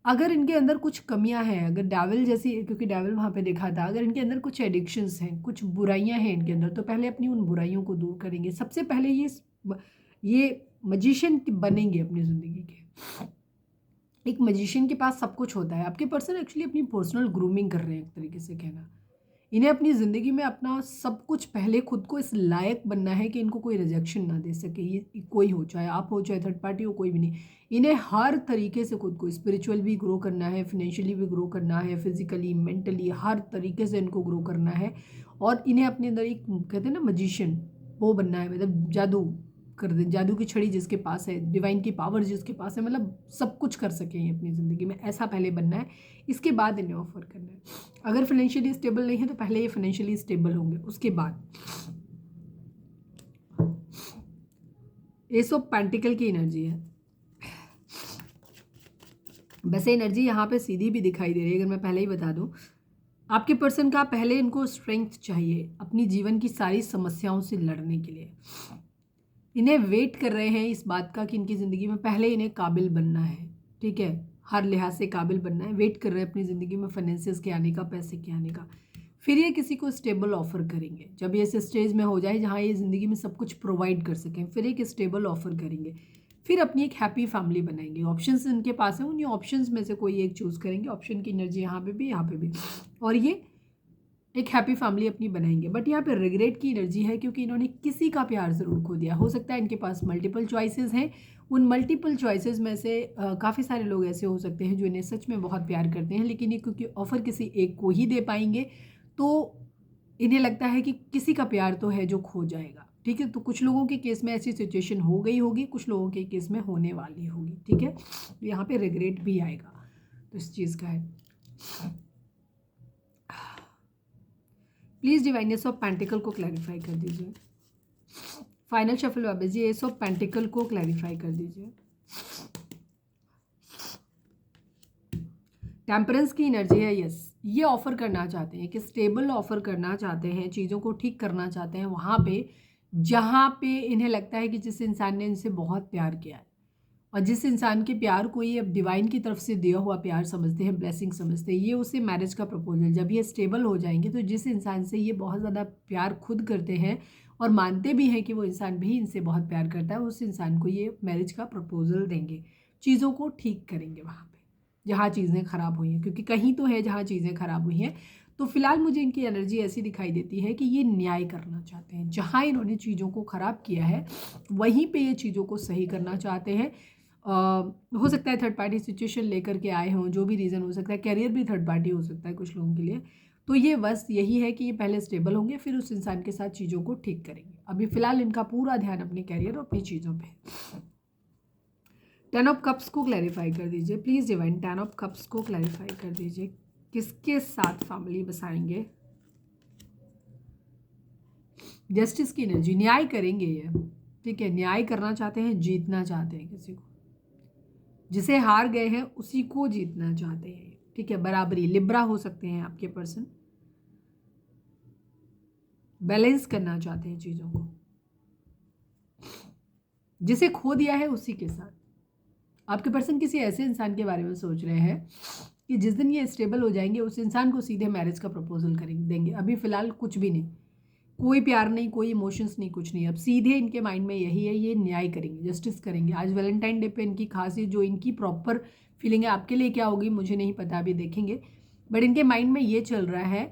अगर इनके अंदर कुछ कमियां हैं, अगर डेविल जैसी, क्योंकि डेविल वहाँ पे देखा था, अगर इनके अंदर कुछ एडिक्शंस हैं, कुछ बुराइयां हैं इनके अंदर, तो पहले अपनी उन बुराइयों को दूर करेंगे। सबसे पहले ये मजिशियन बनेंगे अपनी ज़िंदगी के। एक मजिशियन के पास सब कुछ होता है। आपके पर्सन एक्चुअली अपनी पर्सनल ग्रूमिंग कर रहे हैं, एक तरीके से कहना। इन्हें अपनी ज़िंदगी में अपना सब कुछ, पहले खुद को इस लायक बनना है कि इनको कोई रिजेक्शन ना दे सके, ये कोई हो, चाहे आप हो, चाहे थर्ड पार्टी हो, कोई भी नहीं। इन्हें हर तरीके से खुद को स्पिरिचुअल भी ग्रो करना है, फिनेंशियली भी ग्रो करना है, फिजिकली, मेंटली, हर तरीके से इनको ग्रो करना है। और इन्हें अपने अंदर एक, कहते हैं ना मजिशियन, वो बनना है, मतलब जादू कर दे, जादू की छड़ी जिसके पास है, डिवाइन की पावर जिसके पास है, मतलब सब कुछ कर सकें ये अपनी ज़िंदगी में, ऐसा पहले बनना है, इसके बाद इन्हें ऑफर करना है। अगर फाइनेंशियली स्टेबल नहीं है तो पहले ये फाइनेंशियली स्टेबल होंगे, उसके बाद। एस ऑफ पेंटिकल की एनर्जी है। वैसे एनर्जी यहाँ पे सीधी भी दिखाई दे रही है, अगर मैं पहले ही बता दूँ। आपके पर्सन का पहले इनको स्ट्रेंथ चाहिए अपनी जीवन की सारी समस्याओं से लड़ने के लिए। इन्हें वेट कर रहे हैं इस बात का कि इनकी ज़िंदगी में पहले इन्हें काबिल बनना है, ठीक है, हर लिहाज से काबिल बनना है। वेट कर रहे हैं अपनी ज़िंदगी में फाइनेंसिस के आने का, पैसे के आने का। फिर ये किसी को स्टेबल ऑफर करेंगे जब ये इस स्टेज में हो जाए जहाँ ये ज़िंदगी में सब कुछ प्रोवाइड कर सकें, फिर एक स्टेबल ऑफर करेंगे, फिर अपनी एक हैप्पी फैमिली बनाएंगे। ऑप्शंस इनके पास हैं, उन्हीं ऑप्शंस में से कोई एक चूज़ करेंगे। ऑप्शन की एनर्जी यहाँ पे भी, यहाँ पे भी, और ये एक हैप्पी फैमिली अपनी बनाएंगे। बट यहाँ पे रिग्रेट की एनर्जी है क्योंकि इन्होंने किसी का प्यार ज़रूर खो दिया। हो सकता है इनके पास मल्टीपल चॉइसेस हैं, उन मल्टीपल चॉइसेस में से काफ़ी सारे लोग ऐसे हो सकते हैं जो इन्हें सच में बहुत प्यार करते हैं, लेकिन ये क्योंकि ऑफ़र किसी एक को ही दे पाएंगे तो इन्हें लगता है कि किसी का प्यार तो है जो खो जाएगा, ठीक है। तो कुछ लोगों के केस में ऐसी सिचुएशन हो गई होगी, कुछ लोगों के केस में होने वाली होगी, ठीक है। यहाँ पे रिग्रेट भी आएगा, तो इस चीज़ का है। Please divine ace of pentacle को क्लैरिफाई कर दीजिए। Final shuffle Baba ji, ace of pentacle को क्लैरिफाई कर दीजिए। टेम्परेंस की एनर्जी है, यस। ये ऑफर करना चाहते हैं कि स्टेबल ऑफर करना चाहते हैं, चीज़ों को ठीक करना चाहते हैं वहाँ पे जहाँ पे इन्हें लगता है कि जिस इंसान ने इनसे बहुत प्यार किया है, और जिस इंसान के प्यार को ये अब डिवाइन की तरफ से दिया हुआ प्यार समझते हैं, ब्लेसिंग समझते हैं, ये उसे मैरिज का प्रपोजल। जब ये स्टेबल हो जाएंगे तो जिस इंसान से ये बहुत ज़्यादा प्यार खुद करते हैं और मानते भी हैं कि वो इंसान भी इनसे बहुत प्यार करता है, उस इंसान को ये मैरिज का प्रपोजल देंगे। चीज़ों को ठीक करेंगे वहाँ पे जहाँ चीज़ें ख़राब हुई हैं, क्योंकि कहीं तो है जहाँ चीज़ें ख़राब हुई हैं। तो फिलहाल मुझे इनकी एनर्जी ऐसी दिखाई देती है कि ये न्याय करना चाहते हैं, जहाँ इन्होंने चीज़ों को ख़राब किया है वहीं पे ये चीज़ों को सही करना चाहते हैं। हो सकता है थर्ड पार्टी सिचुएशन लेकर के आए हों, जो भी रीज़न हो सकता है, कैरियर भी थर्ड पार्टी हो सकता है कुछ लोगों के लिए। तो ये बस यही है कि ये पहले स्टेबल होंगे, फिर उस इंसान के साथ चीज़ों को ठीक करेंगे। अभी फ़िलहाल इनका पूरा ध्यान अपने कैरियर और अपनी चीज़ों पे। 10 ऑफ कप्स को क्लैरिफाई कर दीजिए प्लीज़ डिवाइन। 10 ऑफ कप्स को क्लैरिफाई कर दीजिए, किसके साथ फैमिली बसाएंगे। जस्टिस की एनर्जी, न्याय करेंगे ये, ठीक है। न्याय करना चाहते हैं, जीतना चाहते हैं किसी को, जिसे हार गए हैं उसी को जीतना चाहते हैं, ठीक है। बराबरी, लिब्रा हो सकते हैं आपके पर्सन, बैलेंस करना चाहते हैं चीज़ों को, जिसे खो दिया है उसी के साथ। आपके पर्सन किसी ऐसे इंसान के बारे में सोच रहे हैं कि जिस दिन ये स्टेबल हो जाएंगे उस इंसान को सीधे मैरिज का प्रपोजल करेंगे, देंगे। अभी फ़िलहाल कुछ भी नहीं, कोई प्यार नहीं, कोई इमोशंस नहीं, कुछ नहीं। अब सीधे इनके माइंड में यही है, ये न्याय करेंगे, जस्टिस करेंगे। आज वैलेंटाइन डे पे इनकी खासियत, जो इनकी प्रॉपर फीलिंग है, आपके लिए क्या होगी मुझे नहीं पता, अभी देखेंगे। बट इनके माइंड में ये चल रहा है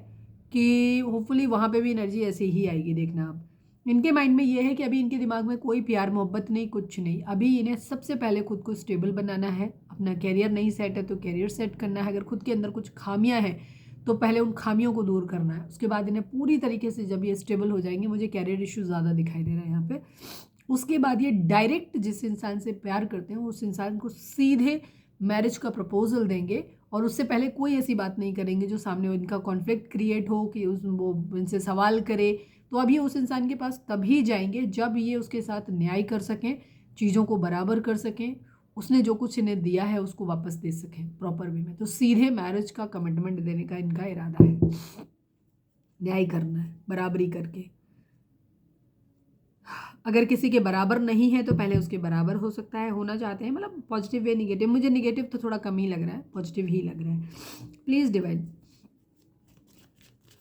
कि होपफुली वहाँ पे भी एनर्जी ऐसे ही आएगी, देखना आप। इनके माइंड में ये है कि अभी इनके दिमाग में कोई प्यार मोहब्बत नहीं, कुछ नहीं। अभी इन्हें सबसे पहले खुद को स्टेबल बनाना है, अपना कैरियर नहीं सेट है तो कैरियर सेट करना है। अगर खुद के अंदर कुछ खामियां हैं तो पहले उन खामियों को दूर करना है। उसके बाद इन्हें पूरी तरीके से, जब ये स्टेबल हो जाएंगे, मुझे कैरियर इशू ज़्यादा दिखाई दे रहा है यहाँ पे, उसके बाद ये डायरेक्ट जिस इंसान से प्यार करते हैं उस इंसान को सीधे मैरिज का प्रपोजल देंगे, और उससे पहले कोई ऐसी बात नहीं करेंगे जो सामने इनका कॉन्फ्लिक्ट क्रिएट हो कि वो इनसे सवाल करे। तो अब ये उस इंसान के पास तभी जाएंगे जब ये उसके साथ न्याय कर सकें, चीज़ों को बराबर कर सकें, उसने जो कुछ इन्हें दिया है उसको वापस दे सकें प्रॉपर वे में। तो सीधे मैरिज का कमिटमेंट देने का इनका इरादा है, न्याय करना है बराबरी करके। अगर किसी के बराबर नहीं है तो पहले उसके बराबर हो सकता है, होना चाहते हैं, मतलब पॉजिटिव वे निगेटिव। मुझे निगेटिव तो थोड़ा कम ही लग रहा है, पॉजिटिव ही लग रहा है। प्लीज़ डिवाइन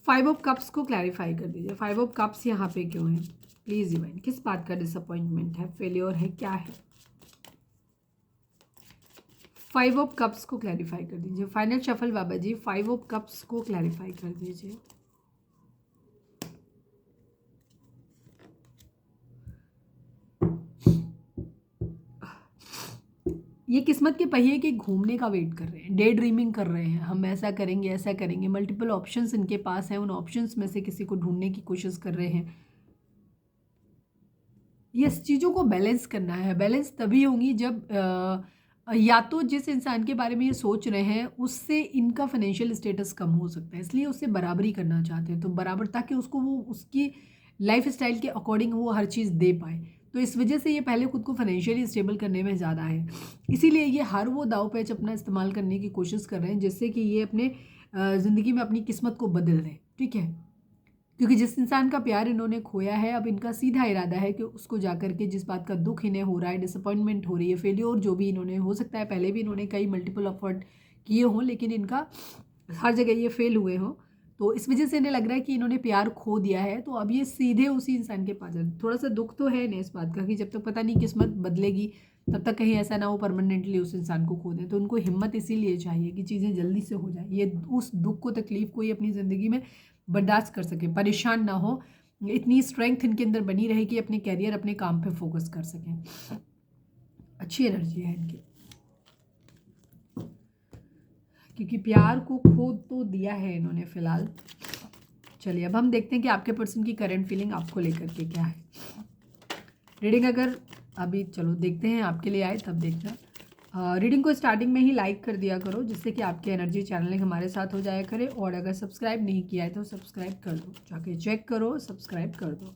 5 ऑफ कप्स को क्लैरिफाई कर दीजिए। 5 ऑफ कप्स यहाँ पे क्यों है प्लीज़ डिवाइन, किस बात का डिसअपॉइंटमेंट है, फेलियर है, क्या है। 5 ऑफ कप्स को क्लैरिफाई कर दीजिए। Final shuffle Baba ji, 5 of cups को क्लैरिफाई कर दीजिए। ये किस्मत के पहिए के घूमने का वेट कर रहे हैं, डे ड्रीमिंग कर रहे हैं, हम ऐसा करेंगे ऐसा करेंगे। मल्टीपल ऑप्शंस इनके पास हैं, उन ऑप्शंस में से किसी को ढूंढने की कोशिश कर रहे हैं। ये चीज़ों को बैलेंस करना है। बैलेंस तभी होंगी जब या तो जिस इंसान के बारे में ये सोच रहे हैं उससे इनका फाइनेंशियल स्टेटस कम हो सकता है, इसलिए उससे बराबरी करना चाहते हैं, तो बराबर ताकि उसको वो उसकी लाइफ स्टाइल के अकॉर्डिंग वो हर चीज़ दे पाए। तो इस वजह से ये पहले खुद को फाइनेंशियली स्टेबल करने में ज़्यादा है, इसीलिए ये हर वो दाव पेच अपना इस्तेमाल करने की कोशिश कर रहे हैं जिससे कि ये अपने ज़िंदगी में अपनी किस्मत को बदल दें। ठीक है, क्योंकि जिस इंसान का प्यार इन्होंने खोया है, अब इनका सीधा इरादा है कि उसको जाकर के जिस बात का दुख इन्हें हो रहा है, डिसअपॉइंटमेंट हो रही है, फेल्योर जो भी इन्होंने, हो सकता है पहले भी इन्होंने कई मल्टीपल एफर्ट किए हों लेकिन इनका हर जगह ये फेल हुए हों, तो इस वजह से इन्हें लग रहा है कि इन्होंने प्यार खो दिया है। तो अब ये सीधे उसी इंसान के पास जाते, थोड़ा सा दुख तो है इन्हें इस बात का कि जब तक पता नहीं किस्मत बदलेगी तब तक कहीं ऐसा ना हो परमानेंटली उस इंसान को खो दें। तो उनको हिम्मत इसीलिए चाहिए कि चीज़ें जल्दी से हो जाए, ये उस दुख को, तकलीफ को ये अपनी ज़िंदगी में बर्दाश्त कर सकें, परेशान ना हो, इतनी स्ट्रेंथ इनके अंदर बनी रहे कि अपने कैरियर, अपने काम पे फोकस कर सकें। अच्छी एनर्जी है इनकी, क्योंकि प्यार को खो तो दिया है इन्होंने फिलहाल। चलिए अब हम देखते हैं कि आपके पर्सन की करंट फीलिंग आपको लेकर के क्या है। रीडिंग अगर अभी, चलो देखते हैं आपके लिए आए तब देखते हैं। रीडिंग को स्टार्टिंग में ही लाइक कर दिया करो जिससे कि आपकी एनर्जी चैनलिंग हमारे साथ हो जाया करे, और अगर सब्सक्राइब नहीं किया है तो सब्सक्राइब कर दो, जाके चेक करो, सब्सक्राइब कर दो।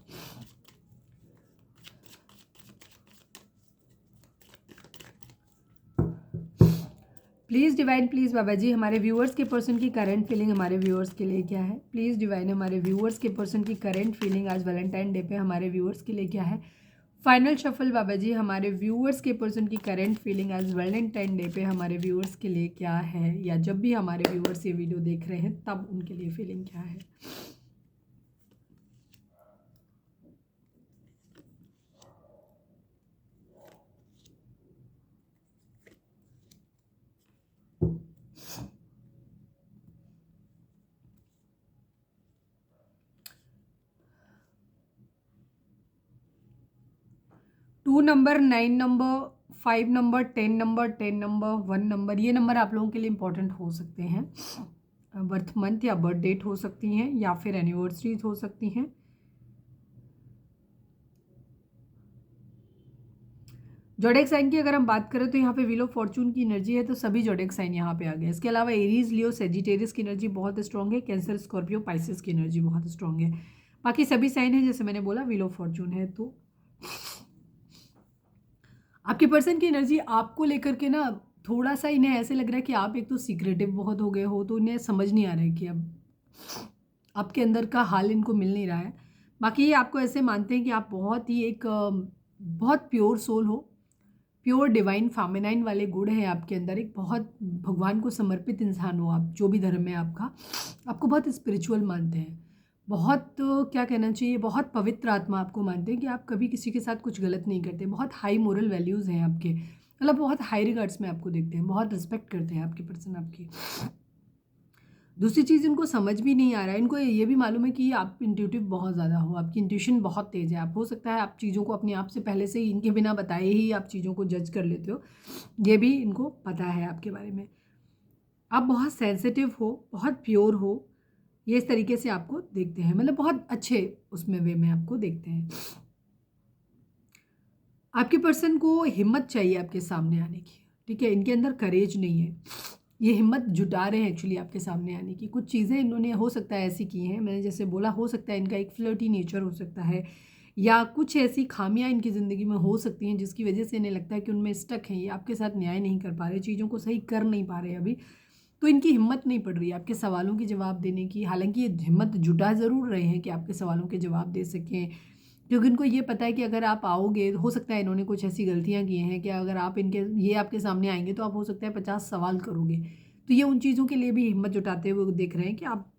प्लीज़ डिवाइन, प्लीज़ बाबा जी, हमारे व्यूअर्स के पर्सन की करंट फीलिंग हमारे व्यूअर्स के लिए क्या है। प्लीज़ डिवाइन, हमारे व्यूअर्स के पर्सन की करंट फीलिंग आज वैलेंटाइन डे पे हमारे व्यूअर्स के लिए क्या है। फाइनल शफल बाबा जी, हमारे व्यूअर्स के पर्सन की करंट फीलिंग आज वैलेंटाइन डे पे हमारे व्यूअर्स के लिए क्या है, या जब भी हमारे व्यूअर्स ये वीडियो देख रहे हैं तब उनके लिए फीलिंग क्या है। Two number, 9 number, 5 number, 10 number, 10 number, 1 number, ये नंबर आप लोगों के लिए इंपॉर्टेंट हो सकते हैं। बर्थ मंथ या बर्थ डेट हो सकती हैं, या फिर एनिवर्सरीज हो सकती हैं। जोडेक साइन की अगर हम बात करें तो यहाँ पे व्हील ऑफ फॉर्चून की एनर्जी है, तो सभी जोडेक साइन यहाँ पे आ गए। इसके अलावा एरीज, लियो, सेजिटेरियस की एनर्जी बहुत स्ट्रॉन्ग है, कैंसर, स्कॉर्पियो, पाइसेस की एनर्जी बहुत स्ट्रॉन्ग है। बाकी सभी साइन है, जैसे मैंने बोला व्हील ऑफ फॉर्चून है। तो आपके पर्सन की एनर्जी आपको लेकर के ना थोड़ा सा इन्हें ऐसे लग रहा है कि आप एक तो सीक्रेटिव बहुत हो गए हो, तो इन्हें समझ नहीं आ रहा है कि अब आपके अंदर का हाल इनको मिल नहीं रहा है। बाकी ये आपको ऐसे मानते हैं कि आप बहुत ही एक बहुत प्योर सोल हो, प्योर डिवाइन फेमिनाइन वाले गुण हैं आपके अंदर, एक बहुत भगवान को समर्पित इंसान हो आप, जो भी धर्म है आपका, आपको बहुत स्पिरिचुअल मानते हैं, बहुत क्या कहना चाहिए, बहुत पवित्र आत्मा आपको मानते हैं कि आप कभी किसी के साथ कुछ गलत नहीं करते, बहुत हाई मोरल वैल्यूज़ हैं आपके, मतलब बहुत हाई रिगार्ड्स में आपको देखते हैं, बहुत रिस्पेक्ट करते हैं आपके पर्सन आपकी। दूसरी चीज़, इनको समझ भी नहीं आ रहा है, इनको ये भी मालूम है कि आप इंट्यूटिव बहुत ज़्यादा हो, आपकी इंट्यूशन बहुत तेज़ है, आप हो सकता है आप चीज़ों को अपने आप से पहले से ही इनके बिना बताए ही आप चीज़ों को जज कर लेते हो, ये भी इनको पता है आपके बारे में। आप बहुत सेंसिटिव हो, बहुत प्योर हो, ये इस तरीके से आपको देखते हैं, मतलब बहुत अच्छे उसमें वे में आपको देखते हैं। आपके पर्सन को हिम्मत चाहिए आपके सामने आने की, ठीक है, इनके अंदर करेज नहीं है, ये हिम्मत जुटा रहे हैं एक्चुअली आपके सामने आने की। कुछ चीज़ें इन्होंने हो सकता है ऐसी की हैं, मैंने जैसे बोला, हो सकता है इनका एक फ्लर्टी नेचर हो सकता है, या कुछ ऐसी खामियां इनकी ज़िंदगी में हो सकती हैं जिसकी वजह से इन्हें लगता है कि उनमें स्टक हैं, ये आपके साथ न्याय नहीं कर पा रहे, चीज़ों को सही कर नहीं पा रहे अभी, तो इनकी हिम्मत नहीं पड़ रही है आपके सवालों के जवाब देने की। हालांकि ये हिम्मत जुटा ज़रूर रहे हैं कि आपके सवालों के जवाब दे सकें, क्योंकि इनको ये पता है कि अगर आप आओगे, हो सकता है इन्होंने कुछ ऐसी गलतियां की हैं कि अगर आप इनके ये आपके सामने आएंगे तो आप हो सकता है 50 सवाल करोगे, तो ये उन चीज़ों के लिए भी हिम्मत जुटाते हुए देख रहे हैं कि आप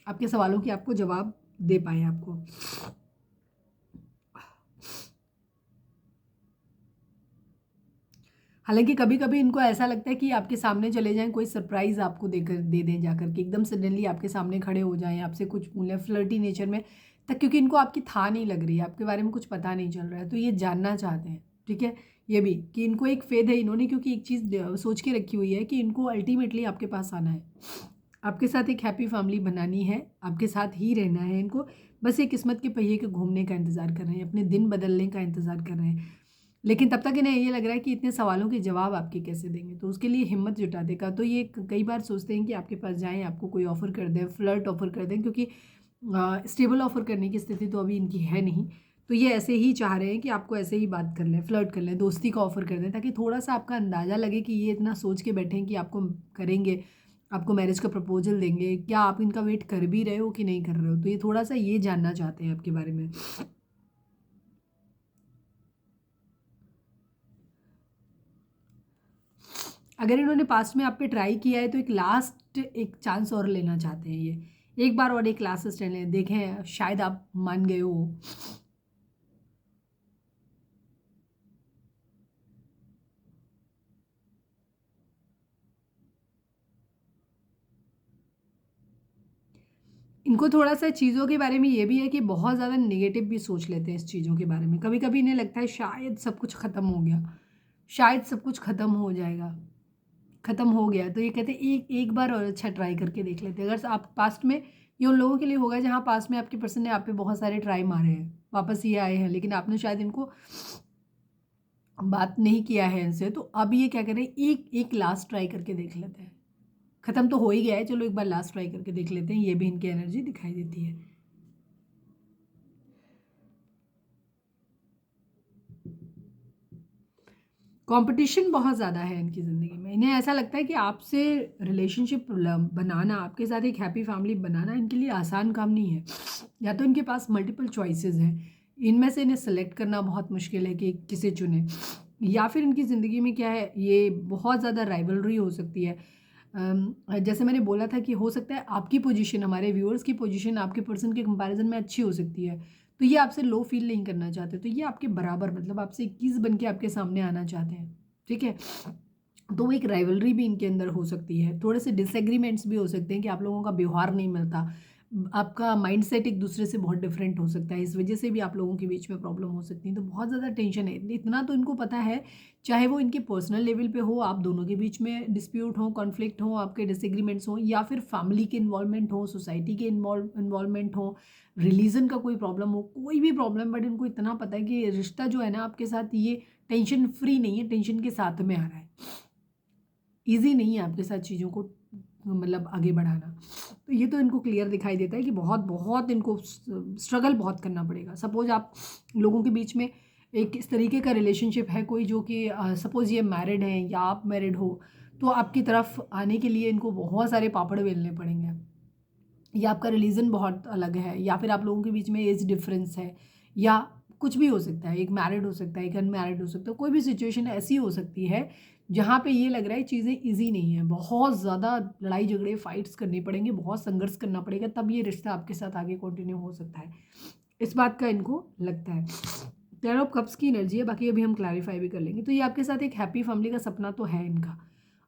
आपके सवालों की आपको जवाब दे पाए आपको। हालांकि कभी कभी इनको ऐसा लगता है कि आपके सामने चले जाएं, कोई सरप्राइज़ आपको देकर दे दें जाकर के, एकदम सडनली आपके सामने खड़े हो जाएं, आपसे कुछ बोलें फ्लर्टी नेचर में तक, क्योंकि इनको आपकी था नहीं लग रही है, आपके बारे में कुछ पता नहीं चल रहा है, तो ये जानना चाहते हैं। ठीक है, ये भी कि इनको एक फेद है इन्होंने, क्योंकि एक चीज़ सोच के रखी हुई है कि इनको अल्टीमेटली आपके पास आना है, आपके साथ एक हैप्पी फैमिली बनानी है, आपके साथ ही रहना है इनको, बस ये किस्मत के पहिए के घूमने का इंतज़ार कर रहे हैं, अपने दिन बदलने का इंतज़ार कर रहे हैं। लेकिन तब तक इन्हें ये लग रहा है कि इतने सवालों के जवाब आपके कैसे देंगे, तो उसके लिए हिम्मत जुटा देगा। तो ये कई बार सोचते हैं कि आपके पास जाएँ, आपको कोई ऑफ़र कर दें, फ्लर्ट ऑफ़र कर दें, क्योंकि स्टेबल ऑफ़र करने की स्थिति तो अभी इनकी है नहीं। तो ये ऐसे ही चाह रहे हैं कि आपको ऐसे ही बात कर लें, फ्लर्ट कर लें, दोस्ती का ऑफ़र कर दें, ताकि थोड़ा-सा आपका अंदाज़ा लगे कि ये इतना सोच के बैठे हैं कि आपको करेंगे, आपको मैरिज का प्रपोज़ल देंगे। क्या आप इनका वेट कर भी रहे हो कि नहीं कर रहे हो? तो ये थोड़ा-सा ये जानना चाहते हैं आपके बारे में। अगर इन्होंने पास्ट में आप पे ट्राई किया है तो एक चांस और लेना चाहते हैं ये। एक बार और एक लास्ट स्टैंड लें, देखें शायद आप मान गए हो। इनको थोड़ा-सा चीज़ों के बारे में ये भी है कि बहुत ज़्यादा नेगेटिव भी सोच लेते हैं इस चीज़ों के बारे में। कभी-कभी इन्हें लगता है शायद सब कुछ ख़त्म हो गया, शायद सब कुछ ख़त्म हो जाएगा, ख़त्म हो गया। तो ये कहते हैं एक एक बार और अच्छा ट्राई करके देख लेते हैं। अगर आप पास्ट में ये उन लोगों के लिए होगा जहाँ पास्ट में आपके पर्सन ने आप पे बहुत सारे ट्राई मारे हैं, वापस ये आए हैं, लेकिन आपने शायद इनको बात नहीं किया है इनसे, तो अब ये क्या करें, एक एक लास्ट ट्राई करके देख लेते हैं। ख़त्म तो हो ही गया है, चलो एक बार लास्ट ट्राई करके देख लेते हैं। ये भी इनकी एनर्जी दिखाई देती है। कंपटीशन बहुत ज़्यादा है इनकी ज़िंदगी में। इन्हें ऐसा लगता है कि आपसे रिलेशनशिप बनाना, आपके साथ एक हैप्पी फैमिली बनाना इनके लिए आसान काम नहीं है। या तो इनके पास मल्टीपल चॉइसेस हैं, इनमें से इन्हें सेलेक्ट करना बहुत मुश्किल है कि किसे चुने, या फिर इनकी ज़िंदगी में क्या है, ये बहुत ज़्यादा राइवलरी हो सकती है। जैसे मैंने बोला था कि हो सकता है आपकी पोजीशन, हमारे व्यूअर्स की पोजीशन आपके पर्सन के कंपैरिजन में अच्छी हो सकती है, तो ये आपसे लो फील नहीं करना चाहते, तो ये आपके बराबर, मतलब आपसे 21 बन के आपके सामने आना चाहते हैं, ठीक है। तो वो एक राइवलरी भी इनके अंदर हो सकती है, थोड़े से डिसएग्रीमेंट्स भी हो सकते हैं कि आप लोगों का व्यवहार नहीं मिलता, आपका माइंडसेट एक दूसरे से बहुत डिफरेंट हो सकता है, इस वजह से भी आप लोगों के बीच में प्रॉब्लम हो सकती है। तो बहुत ज़्यादा टेंशन है, इतना तो इनको पता है, चाहे वो इनके पर्सनल लेवल पे हो, आप दोनों के बीच में डिस्प्यूट हो, कॉन्फ्लिक्ट हो, आपके डिसएग्रीमेंट्स हो, या फिर फैमिली के इन्वॉल्वमेंट हो, सोसाइटी के इन्वॉल्वमेंट हो, रिलीजन का कोई प्रॉब्लम हो, कोई भी प्रॉब्लम, बट इनको इतना पता है कि रिश्ता जो है ना आपके साथ, ये टेंशन फ्री नहीं है, टेंशन के साथ में आ रहा है, ईज़ी नहीं है आपके साथ चीज़ों को मतलब आगे बढ़ाना। तो ये तो इनको क्लियर दिखाई देता है कि बहुत बहुत इनको स्ट्रगल बहुत करना पड़ेगा। सपोज़ आप लोगों के बीच में एक इस तरीके का रिलेशनशिप है कोई, जो कि सपोज़ ये मैरिड हैं या आप मैरिड हो, तो आपकी तरफ आने के लिए इनको बहुत सारे पापड़ बेलने पड़ेंगे, या आपका रिलीजन बहुत अलग है, या फिर आप लोगों के बीच में एज डिफरेंस है, या कुछ भी हो सकता है, एक मैरिड हो सकता है, एक अनमैरिड हो सकता है, कोई भी सिचुएशन ऐसी हो सकती है जहाँ पे ये लग रहा है चीज़ें इजी नहीं है, बहुत ज़्यादा लड़ाई झगड़े फाइट्स करने पड़ेंगे, बहुत संघर्ष करना पड़ेगा, तब ये रिश्ता आपके साथ आगे कंटिन्यू हो सकता है, इस बात का इनको लगता है। 10 ऑफ कप्स की एनर्जी है, बाकी अभी हम क्लैरिफाई भी कर लेंगे। तो ये आपके साथ एक हैप्पी फैमिली का सपना तो है इनका।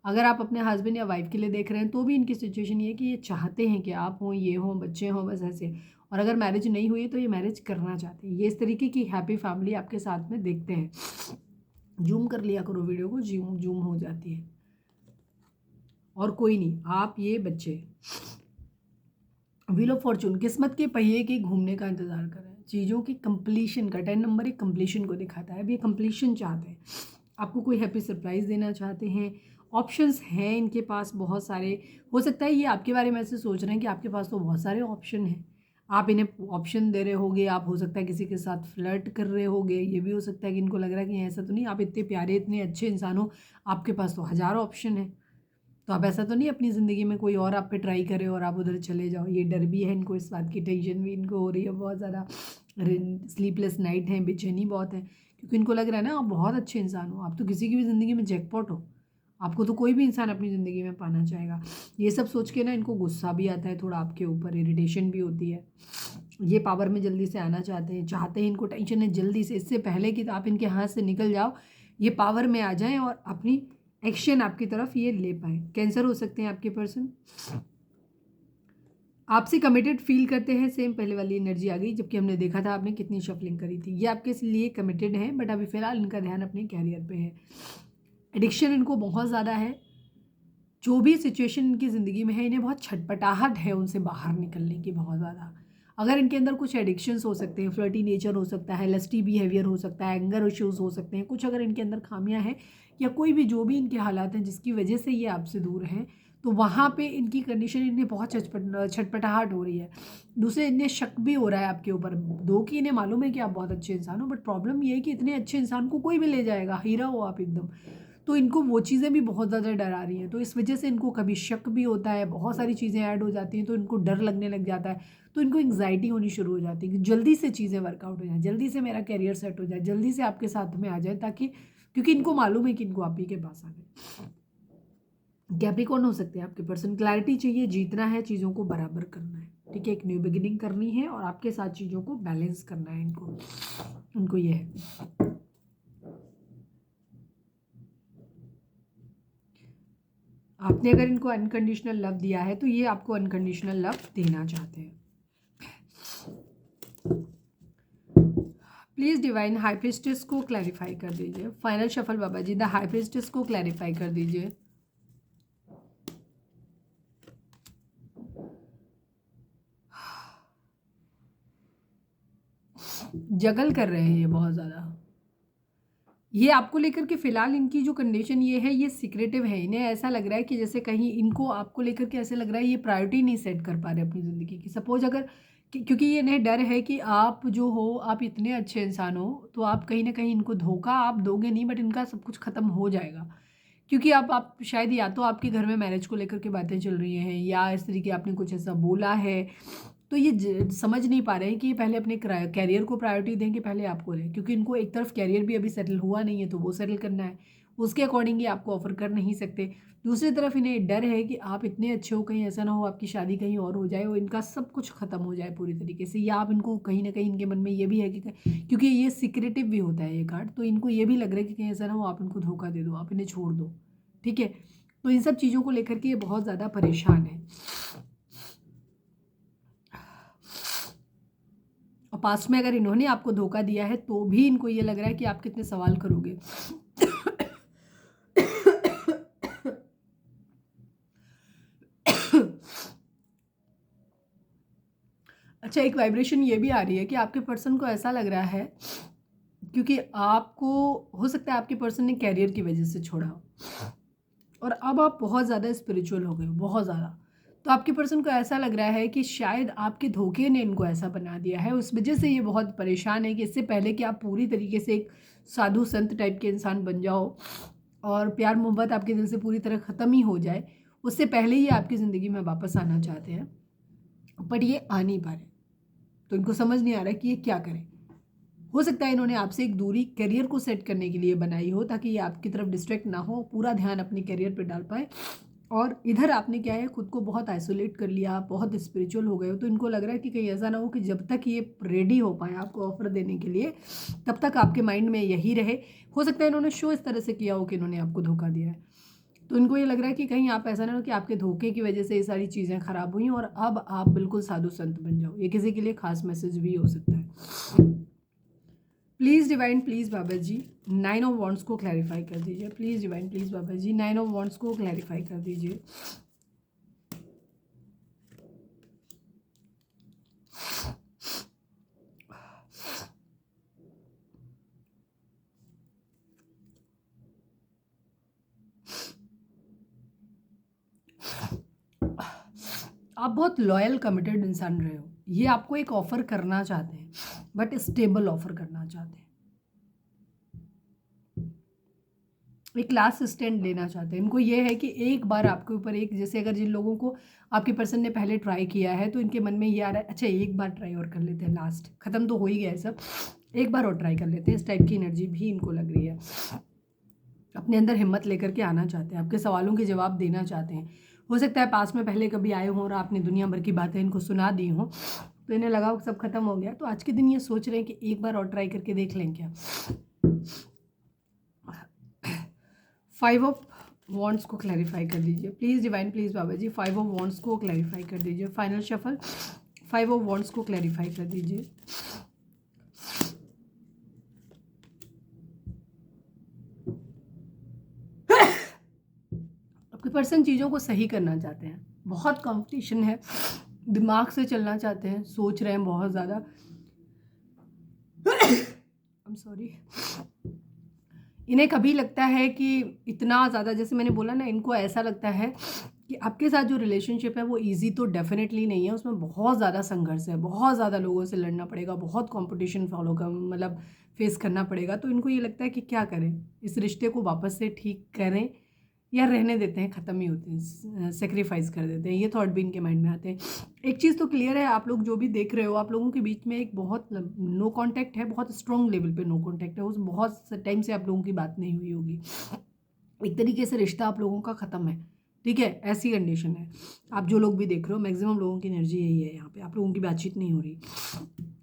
अगर आप अपने हस्बैंड या वाइफ के लिए देख रहे हैं तो भी इनकी सिचुएशन ये है कि ये चाहते हैं कि आप हों, ये हों, बच्चे हों, बस ऐसे। और अगर मैरिज नहीं हुई तो ये मैरिज करना चाहते हैं, ये इस तरीके की हैप्पी फैमिली आपके साथ में देखते हैं। जूम कर लिया करो वीडियो को, जूम जूम हो जाती है। और कोई नहीं, आप ये बच्चे व्हील ऑफ फॉर्चून, किस्मत के पहिए के घूमने का इंतजार कर रहे हैं, चीज़ों की कंप्लीशन का 10 नंबर एक कंप्लीशन को दिखाता है। अब ये कंप्लीशन चाहते हैं, आपको कोई हैप्पी सरप्राइज़ देना चाहते हैं। ऑप्शंस हैं इनके पास बहुत सारे। हो सकता है ये आपके बारे में ऐसे सोच रहे हैं कि आपके पास तो बहुत सारे ऑप्शन हैं, आप इन्हें ऑप्शन दे रहे होगे, आप हो सकता है किसी के साथ फ्लर्ट कर रहे होगे, ये भी हो सकता है कि इनको लग रहा है कि ऐसा तो नहीं, आप इतने प्यारे इतने अच्छे इंसान हो, आपके पास तो हज़ारों ऑप्शन है, तो आप ऐसा तो नहीं अपनी ज़िंदगी में कोई और आप पे ट्राई करें और आप उधर चले जाओ। ये डर भी है इनको, इस बात की टेंशन भी इनको हो रही है बहुत ज़्यादा, स्लीपलेस नाइट है, बेचैनी बहुत है, क्योंकि इनको लग रहा है ना आप बहुत अच्छे इंसान हो, आप तो किसी की भी ज़िंदगी में जैकपॉट हो, आपको तो कोई भी इंसान अपनी ज़िंदगी में पाना चाहेगा। ये सब सोच के ना इनको गुस्सा भी आता है थोड़ा आपके ऊपर, इरिटेशन भी होती है। ये पावर में जल्दी से आना चाहते हैं, इनको टेंशन है जल्दी से, इससे पहले कि आप इनके हाथ से निकल जाओ, ये पावर में आ जाएं और अपनी एक्शन आपकी तरफ ये ले पाए। कैंसर हो सकते हैं आपके पर्सन, आपसे कमिटेड फील करते हैं, सेम पहले वाली एनर्जी आ गई, जबकि हमने देखा था आपने कितनी शफलिंग करी थी। ये आपके लिए कमिटेड है, बट अभी फ़िलहाल इनका ध्यान अपने कैरियर पे है। एडिक्शन इनको बहुत ज़्यादा है, जो भी सिचुएशन इनकी ज़िंदगी में है, इन्हें बहुत छटपटाहट है उनसे बाहर निकलने की, बहुत ज़्यादा। अगर इनके अंदर कुछ एडिक्शंस हो सकते हैं, फ्लर्टी नेचर हो सकता है, लस्टी बिहेवियर हो सकता है, एंगर इश्यूज हो सकते हैं, कुछ अगर इनके अंदर खामियां हैं या कोई भी जो भी इनके हालात हैं जिसकी वजह से ये आपसे दूर हैं, तो वहाँ पे इनकी कंडीशन, इन्हें बहुत छटपटाहट हो रही है। दूसरे, इन्हें शक भी हो रहा है आपके ऊपर। दो कि इन्हें मालूम है कि आप बहुत अच्छे इंसान हो, बट प्रॉब्लम ये है कि इतने अच्छे इंसान को कोई भी ले जाएगा, हीरा हो आप एकदम। तो इनको वो चीज़ें भी बहुत ज़्यादा डरा रही हैं, तो इस वजह से इनको कभी शक भी होता है, बहुत सारी चीज़ें ऐड हो जाती हैं, तो इनको डर लगने लग जाता है, तो इनको एंग्जाइटी होनी शुरू हो जाती है कि जल्दी से चीज़ें वर्कआउट हो जाए, जल्दी से मेरा करियर सेट हो जाए, जल्दी से आपके साथ में आ जाए, ताकि, क्योंकि इनको मालूम है कि इनको आप ही के पास आना है। कैप्रिकॉर्न हो सकते हैं आपके पर्सन, क्लैरिटी चाहिए, जीतना है, चीज़ों को बराबर करना है, ठीक है, एक न्यू बिगिनिंग करनी है और आपके साथ चीज़ों को बैलेंस करना है इनको ये है। आपने अगर इनको अनकंडीशनल लव दिया है तो ये आपको अनकंडीशनल लव देना चाहते हैं। प्लीज़ डिवाइन हाई प्रीस्टेस को क्लैरिफाई कर दीजिए। Final shuffle Baba ji, the high priestess को क्लैरिफाई कर दीजिए। जगल कर रहे हैं ये बहुत ज़्यादा। ये आपको लेकर के फिलहाल इनकी जो कंडीशन ये है, ये सीक्रेटिव है। इन्हें ऐसा लग रहा है कि जैसे कहीं इनको आपको लेकर के ऐसे लग रहा है ये प्रायोरिटी नहीं सेट कर पा रहे अपनी ज़िंदगी की। सपोज अगर क्योंकि ये इन्हें डर है कि आप जो हो, आप इतने अच्छे इंसान हो, तो आप कहीं ना कहीं इनको धोखा आप दोगे नहीं, बट इनका सब कुछ ख़त्म हो जाएगा। क्योंकि आप शायद, या तो आपके घर में मैरिज को लेकर के बातें चल रही हैं, या इस तरीके आपने कुछ ऐसा बोला है, तो ये समझ नहीं पा रहे हैं कि ये पहले अपने कैरियर को प्रायोरिटी दें कि पहले आपको दें, क्योंकि इनको एक तरफ कैरियर भी अभी सेटल हुआ नहीं है, तो वो सेटल करना है, उसके अकॉर्डिंग ये आपको ऑफर कर नहीं सकते। दूसरी तरफ इन्हें डर है कि आप इतने अच्छे हो, कहीं ऐसा ना हो आपकी शादी कहीं और हो जाए और इनका सब कुछ ख़त्म हो जाए पूरी तरीके से, या आप इनको कहीं ना कहीं इनके मन में ये भी है कि, क्योंकि ये सिक्रेटिव भी होता है ये कार्ड, तो इनको ये भी लग रहा है कि कहीं ऐसा ना हो आप इनको धोखा दे दो, आप इन्हें छोड़ दो, ठीक है। तो इन सब चीज़ों को लेकर के ये बहुत ज़्यादा परेशान है। और पास्ट में अगर इन्होंने आपको धोखा दिया है तो भी इनको ये लग रहा है कि आप कितने सवाल करोगे। अच्छा, एक वाइब्रेशन ये भी आ रही है कि आपके पर्सन को ऐसा लग रहा है, क्योंकि आपको हो सकता है आपके पर्सन ने कैरियर की वजह से छोड़ा और अब आप बहुत ज़्यादा स्पिरिचुअल हो गए हो, बहुत ज़्यादा। तो आपके पर्सन को ऐसा लग रहा है कि शायद आपके धोखे ने इनको ऐसा बना दिया है, उस वजह से ये बहुत परेशान है कि इससे पहले कि आप पूरी तरीके से एक साधु संत टाइप के इंसान बन जाओ और प्यार मोहब्बत आपके दिल से पूरी तरह ख़त्म ही हो जाए, उससे पहले ही आपकी ज़िंदगी में वापस आना चाहते हैं, बट ये आ नहीं पा रहे। तो इनको समझ नहीं आ रहा कि ये क्या करें। हो सकता है इन्होंने आपसे एक दूरी करियर को सेट करने के लिए बनाई हो, ताकि ये आपकी तरफ डिस्ट्रैक्ट ना हो, पूरा ध्यान अपने करियर पे डाल पाए। और इधर आपने क्या है, खुद को बहुत आइसोलेट कर लिया, बहुत स्पिरिचुअल हो गए हो, तो इनको लग रहा है कि कहीं ऐसा ना हो कि जब तक ये रेडी हो पाए आपको ऑफर देने के लिए, तब तक आपके माइंड में यही रहे। हो सकता है इन्होंने शो इस तरह से किया हो कि इन्होंने आपको धोखा दिया है, तो इनको ये लग रहा है कि कहीं आप ऐसा ना हो कि आपके धोखे की वजह से ये सारी चीज़ें खराब हुई और अब आप बिल्कुल साधु संत बन जाओ। ये किसी के लिए खास मैसेज भी हो सकता है। Please divine, please Baba ji, 9 of wands को क्लैरिफाई कर दीजिए। Please divine, please Baba ji, 9 of wands को क्लैरिफाई कर दीजिए। आप बहुत लॉयल कमिटेड इंसान रहे हो। ये आपको एक ऑफ़र करना चाहते हैं, बट स्टेबल ऑफ़र करना चाहते हैं, एक लास्ट स्टैंड लेना चाहते हैं। इनको ये है कि एक बार आपके ऊपर एक, जैसे अगर जिन लोगों को आपके पर्सन ने पहले ट्राई किया है, तो इनके मन में ये आ रहा है, अच्छा एक बार ट्राई और कर लेते हैं, लास्ट ख़त्म तो हो ही गया है सब, एक बार और ट्राई कर लेते हैं। इस टाइप की एनर्जी भी इनको लग रही है। अपने अंदर हिम्मत लेकर के आना चाहते हैं, आपके सवालों के जवाब देना चाहते हैं। हो सकता है पास में पहले कभी आए हों और आपने दुनिया भर की बातें इनको सुना दी हों, तो इन्हें लगा सब खत्म हो गया, तो आज के दिन ये सोच रहे हैं कि एक बार और ट्राई करके देख लें क्या। 5 ऑफ वॉन्ड्स को क्लैरिफाई कर दीजिए please divine, please Baba ji, 5 of wands को क्लैरिफाई कर दीजिए। फाइनल शफल, 5 ऑफ वॉन्ड्स को क्लैरिफाई कर दीजिए। आपके पर्सन चीज़ों को सही करना चाहते हैं, बहुत कंपटीशन है, दिमाग से चलना चाहते हैं, सोच रहे हैं बहुत ज़्यादा। I am sorry. इन्हें कभी लगता है कि इतना ज़्यादा, जैसे मैंने बोला ना, इनको ऐसा लगता है कि आपके साथ जो रिलेशनशिप है वो इजी तो डेफिनेटली नहीं है, उसमें बहुत ज़्यादा संघर्ष है, बहुत ज़्यादा लोगों से लड़ना पड़ेगा, बहुत कंपटीशन फॉलो कर मतलब फेस करना पड़ेगा। तो इनको ये लगता है कि क्या करें, इस रिश्ते को वापस से ठीक करें या रहने देते हैं, ख़त्म ही होते हैं, सेक्रीफाइस कर देते हैं। ये थॉट भी इनके माइंड में आते हैं। एक चीज़ तो क्लियर है, आप लोग जो भी देख रहे हो, आप लोगों के बीच में एक बहुत नो कांटेक्ट है, बहुत स्ट्रॉन्ग लेवल पे नो कांटेक्ट है। उस बहुत टाइम से आप लोगों की बात नहीं हुई होगी, एक तरीके से रिश्ता आप लोगों का ख़त्म है। ठीक है, ऐसी कंडीशन है। आप जो लोग भी देख रहे हो, मैक्सिमम लोगों की एनर्जी यही है। यहाँ पे आप लोगों की बातचीत नहीं हो रही,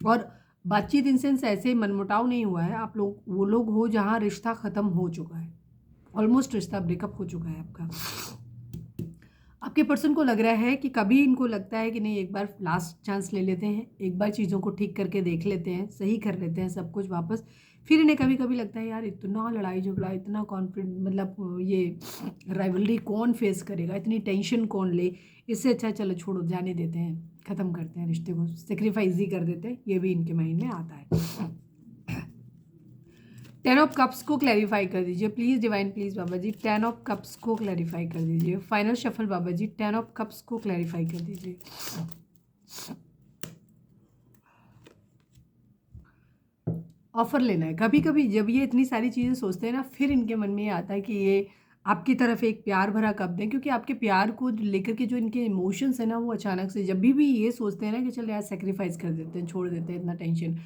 और बातचीत इन सेंस ऐसे मनमुटाव नहीं हुआ है। आप लोग वो लोग हो जहाँ रिश्ता ख़त्म हो चुका है, ऑलमोस्ट रिश्ता ब्रेकअप हो चुका है आपका। आपके पर्सन को लग रहा है कि कभी इनको लगता है कि नहीं, एक बार लास्ट चांस ले लेते हैं, एक बार चीज़ों को ठीक करके देख लेते हैं, सही कर लेते हैं सब कुछ वापस। फिर इन्हें कभी कभी लगता है यार इतना लड़ाई झगड़ा, इतना कॉन्फ्लिक्ट, मतलब ये राइवलरी कौन फेस करेगा, इतनी टेंशन कौन ले, इससे अच्छा चलो छोड़ो, जाने देते हैं, ख़त्म करते हैं रिश्ते को, सेक्रीफाइस ही कर देते हैं। ये भी इनके माइंड में आता है। 10 ऑफ कप्स को क्लैरिफाई कर दीजिए please divine, please Baba ji 10 of cups को क्लैरिफाई कर दीजिए। Final shuffle Baba ji 10 of cups को क्लैरिफाई कर दीजिए। ऑफर लेना है। कभी कभी जब ये इतनी सारी चीज़ें सोचते हैं ना, फिर इनके मन में ये आता है कि ये आपकी तरफ एक प्यार भरा कब दें, क्योंकि आपके प्यार को लेकर के जो इनके इमोशंस है ना, वो अचानक से जब भी ये सोचते हैं ना कि चल यार सेक्रीफाइस कर देते हैं, छोड़ देते हैं इतना टेंशन,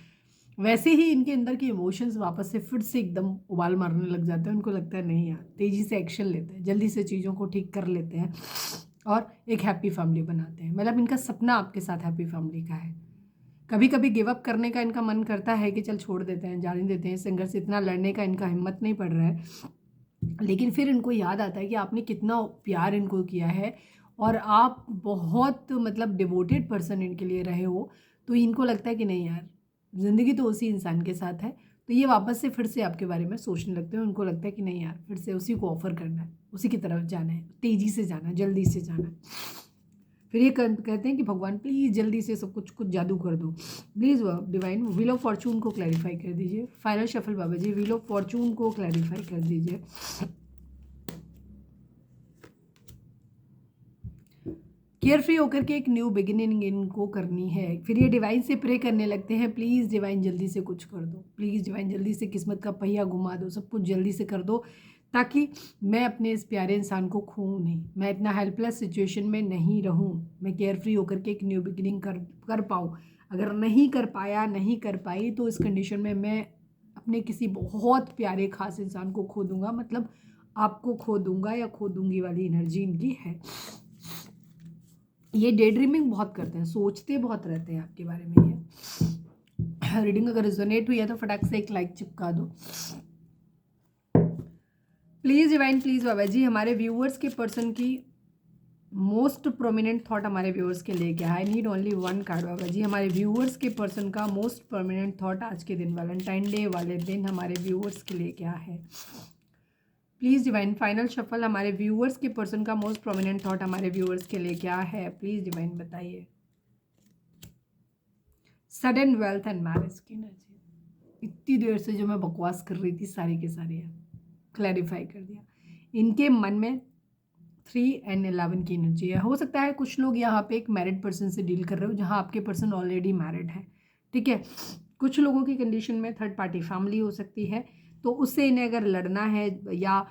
वैसे ही इनके अंदर के इमोशंस वापस से फिर से एकदम उबाल मारने लग जाते हैं। उनको लगता है नहीं यार, तेज़ी से एक्शन लेते हैं, जल्दी से चीज़ों को ठीक कर लेते हैं और एक हैप्पी फैमिली बनाते हैं। मतलब इनका सपना आपके साथ हैप्पी फैमिली का है। कभी कभी गिव अप करने का इनका मन करता है कि चल छोड़ देते हैं, जाने देते हैं, संघर्ष से इतना लड़ने का इनका हिम्मत नहीं पड़ रहा है। लेकिन फिर इनको याद आता है कि आपने कितना प्यार इनको किया है और आप बहुत मतलब डिवोटेड पर्सन इनके लिए रहे हो। तो इनको लगता है कि नहीं यार, ज़िंदगी तो उसी इंसान के साथ है। तो ये वापस से फिर से आपके बारे में सोचने लगते हैं। उनको लगता है कि नहीं यार, फिर से उसी को ऑफ़र करना है, उसी की तरफ जाना है, तेज़ी से जाना है, जल्दी से जाना है। फिर ये कहते हैं कि भगवान प्लीज़ जल्दी से सब कुछ जादू कर दो please. Divine wheel of fortune को क्लैरिफाई कर दीजिए। Final shuffle Baba ji wheel of fortune को क्लैरिफाई कर दीजिए। केयर फ्री होकर के एक न्यू बिगिनिंग इनको करनी है। फिर ये डिवाइन से प्रे करने लगते हैं, प्लीज़ डिवाइन जल्दी से कुछ कर दो, प्लीज़ डिवाइन जल्दी से किस्मत का पहिया घुमा दो, सब कुछ जल्दी से कर दो, ताकि मैं अपने इस प्यारे इंसान को खोऊं नहीं, मैं इतना हेल्पलेस सिचुएशन में नहीं रहूं, मैं केयर फ्री होकर के एक न्यू बिगिनिंग कर पाऊँ। अगर नहीं कर पाया, नहीं कर पाई, तो इस कंडीशन में मैं अपने किसी बहुत प्यारे खास इंसान को खो दूंगा, मतलब आपको खो दूंगा या खो दूंगी वाली एनर्जी इनकी है। ये डे ड्रीमिंग बहुत करते हैं, सोचते बहुत रहते हैं आपके बारे में। ये रीडिंग अगर रिजोनेट हुई है तो फटाक से एक लाइक चिपका दो प्लीज़ डिवाइन, प्लीज़ बाबा जी। हमारे व्यूअर्स के पर्सन की मोस्ट प्रोमिनेंट थॉट हमारे व्यूअर्स के लिए क्या है? I need only one card बाबा जी। हमारे व्यूअर्स के पर्सन का मोस्ट प्रोमिनेंट थॉट आज के दिन, वैलेंटाइन डे वाले दिन, हमारे व्यूअर्स के लिए क्या है? प्लीज़ डिवाइन फाइनल शफल, हमारे व्यूअर्स के पर्सन का मोस्ट प्रोमिनेंट थॉट हमारे व्यूअर्स के लिए क्या है? प्लीज़ डिवाइन बताइए। सडन वेल्थ एंड मैरिज की एनर्जी। इतनी देर से जो मैं बकवास कर रही थी सारी के सारी क्लैरिफाई कर दिया। इनके मन में 3 and 11 की एनर्जी है। हो सकता है कुछ लोग यहाँ पे एक मैरिड पर्सन से डील कर रहे हो, जहाँ आपके पर्सन ऑलरेडी मैरिड है। ठीक है, कुछ लोगों की कंडीशन में थर्ड पार्टी फैमिली हो सकती है, तो उससे इन्हें अगर लड़ना है, या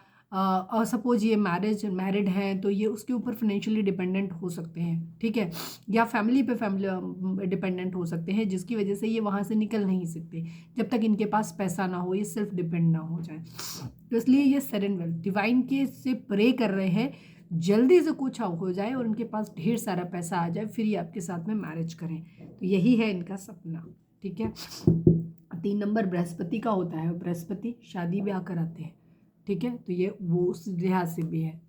सपोज ये मैरिड हैं तो ये उसके ऊपर फाइनेंशियली डिपेंडेंट हो सकते हैं। ठीक है, या फैमिली डिपेंडेंट हो सकते हैं, जिसकी वजह से ये वहाँ से निकल नहीं सकते जब तक इनके पास पैसा ना हो, ये सेल्फ डिपेंड ना हो जाए। तो इसलिए ये सडन वेल्थ डिवाइन के से प्रे कर रहे हैं, जल्दी से कुछ हो जाए और उनके पास ढेर सारा पैसा आ जाए, फिर ये आपके साथ में मैरिज करें। तो यही है इनका सपना। ठीक है, 3 नंबर बृहस्पति का होता है, बृहस्पति शादी ब्याह कराते हैं। ठीक है, तो ये वो उस लिहाज से भी है।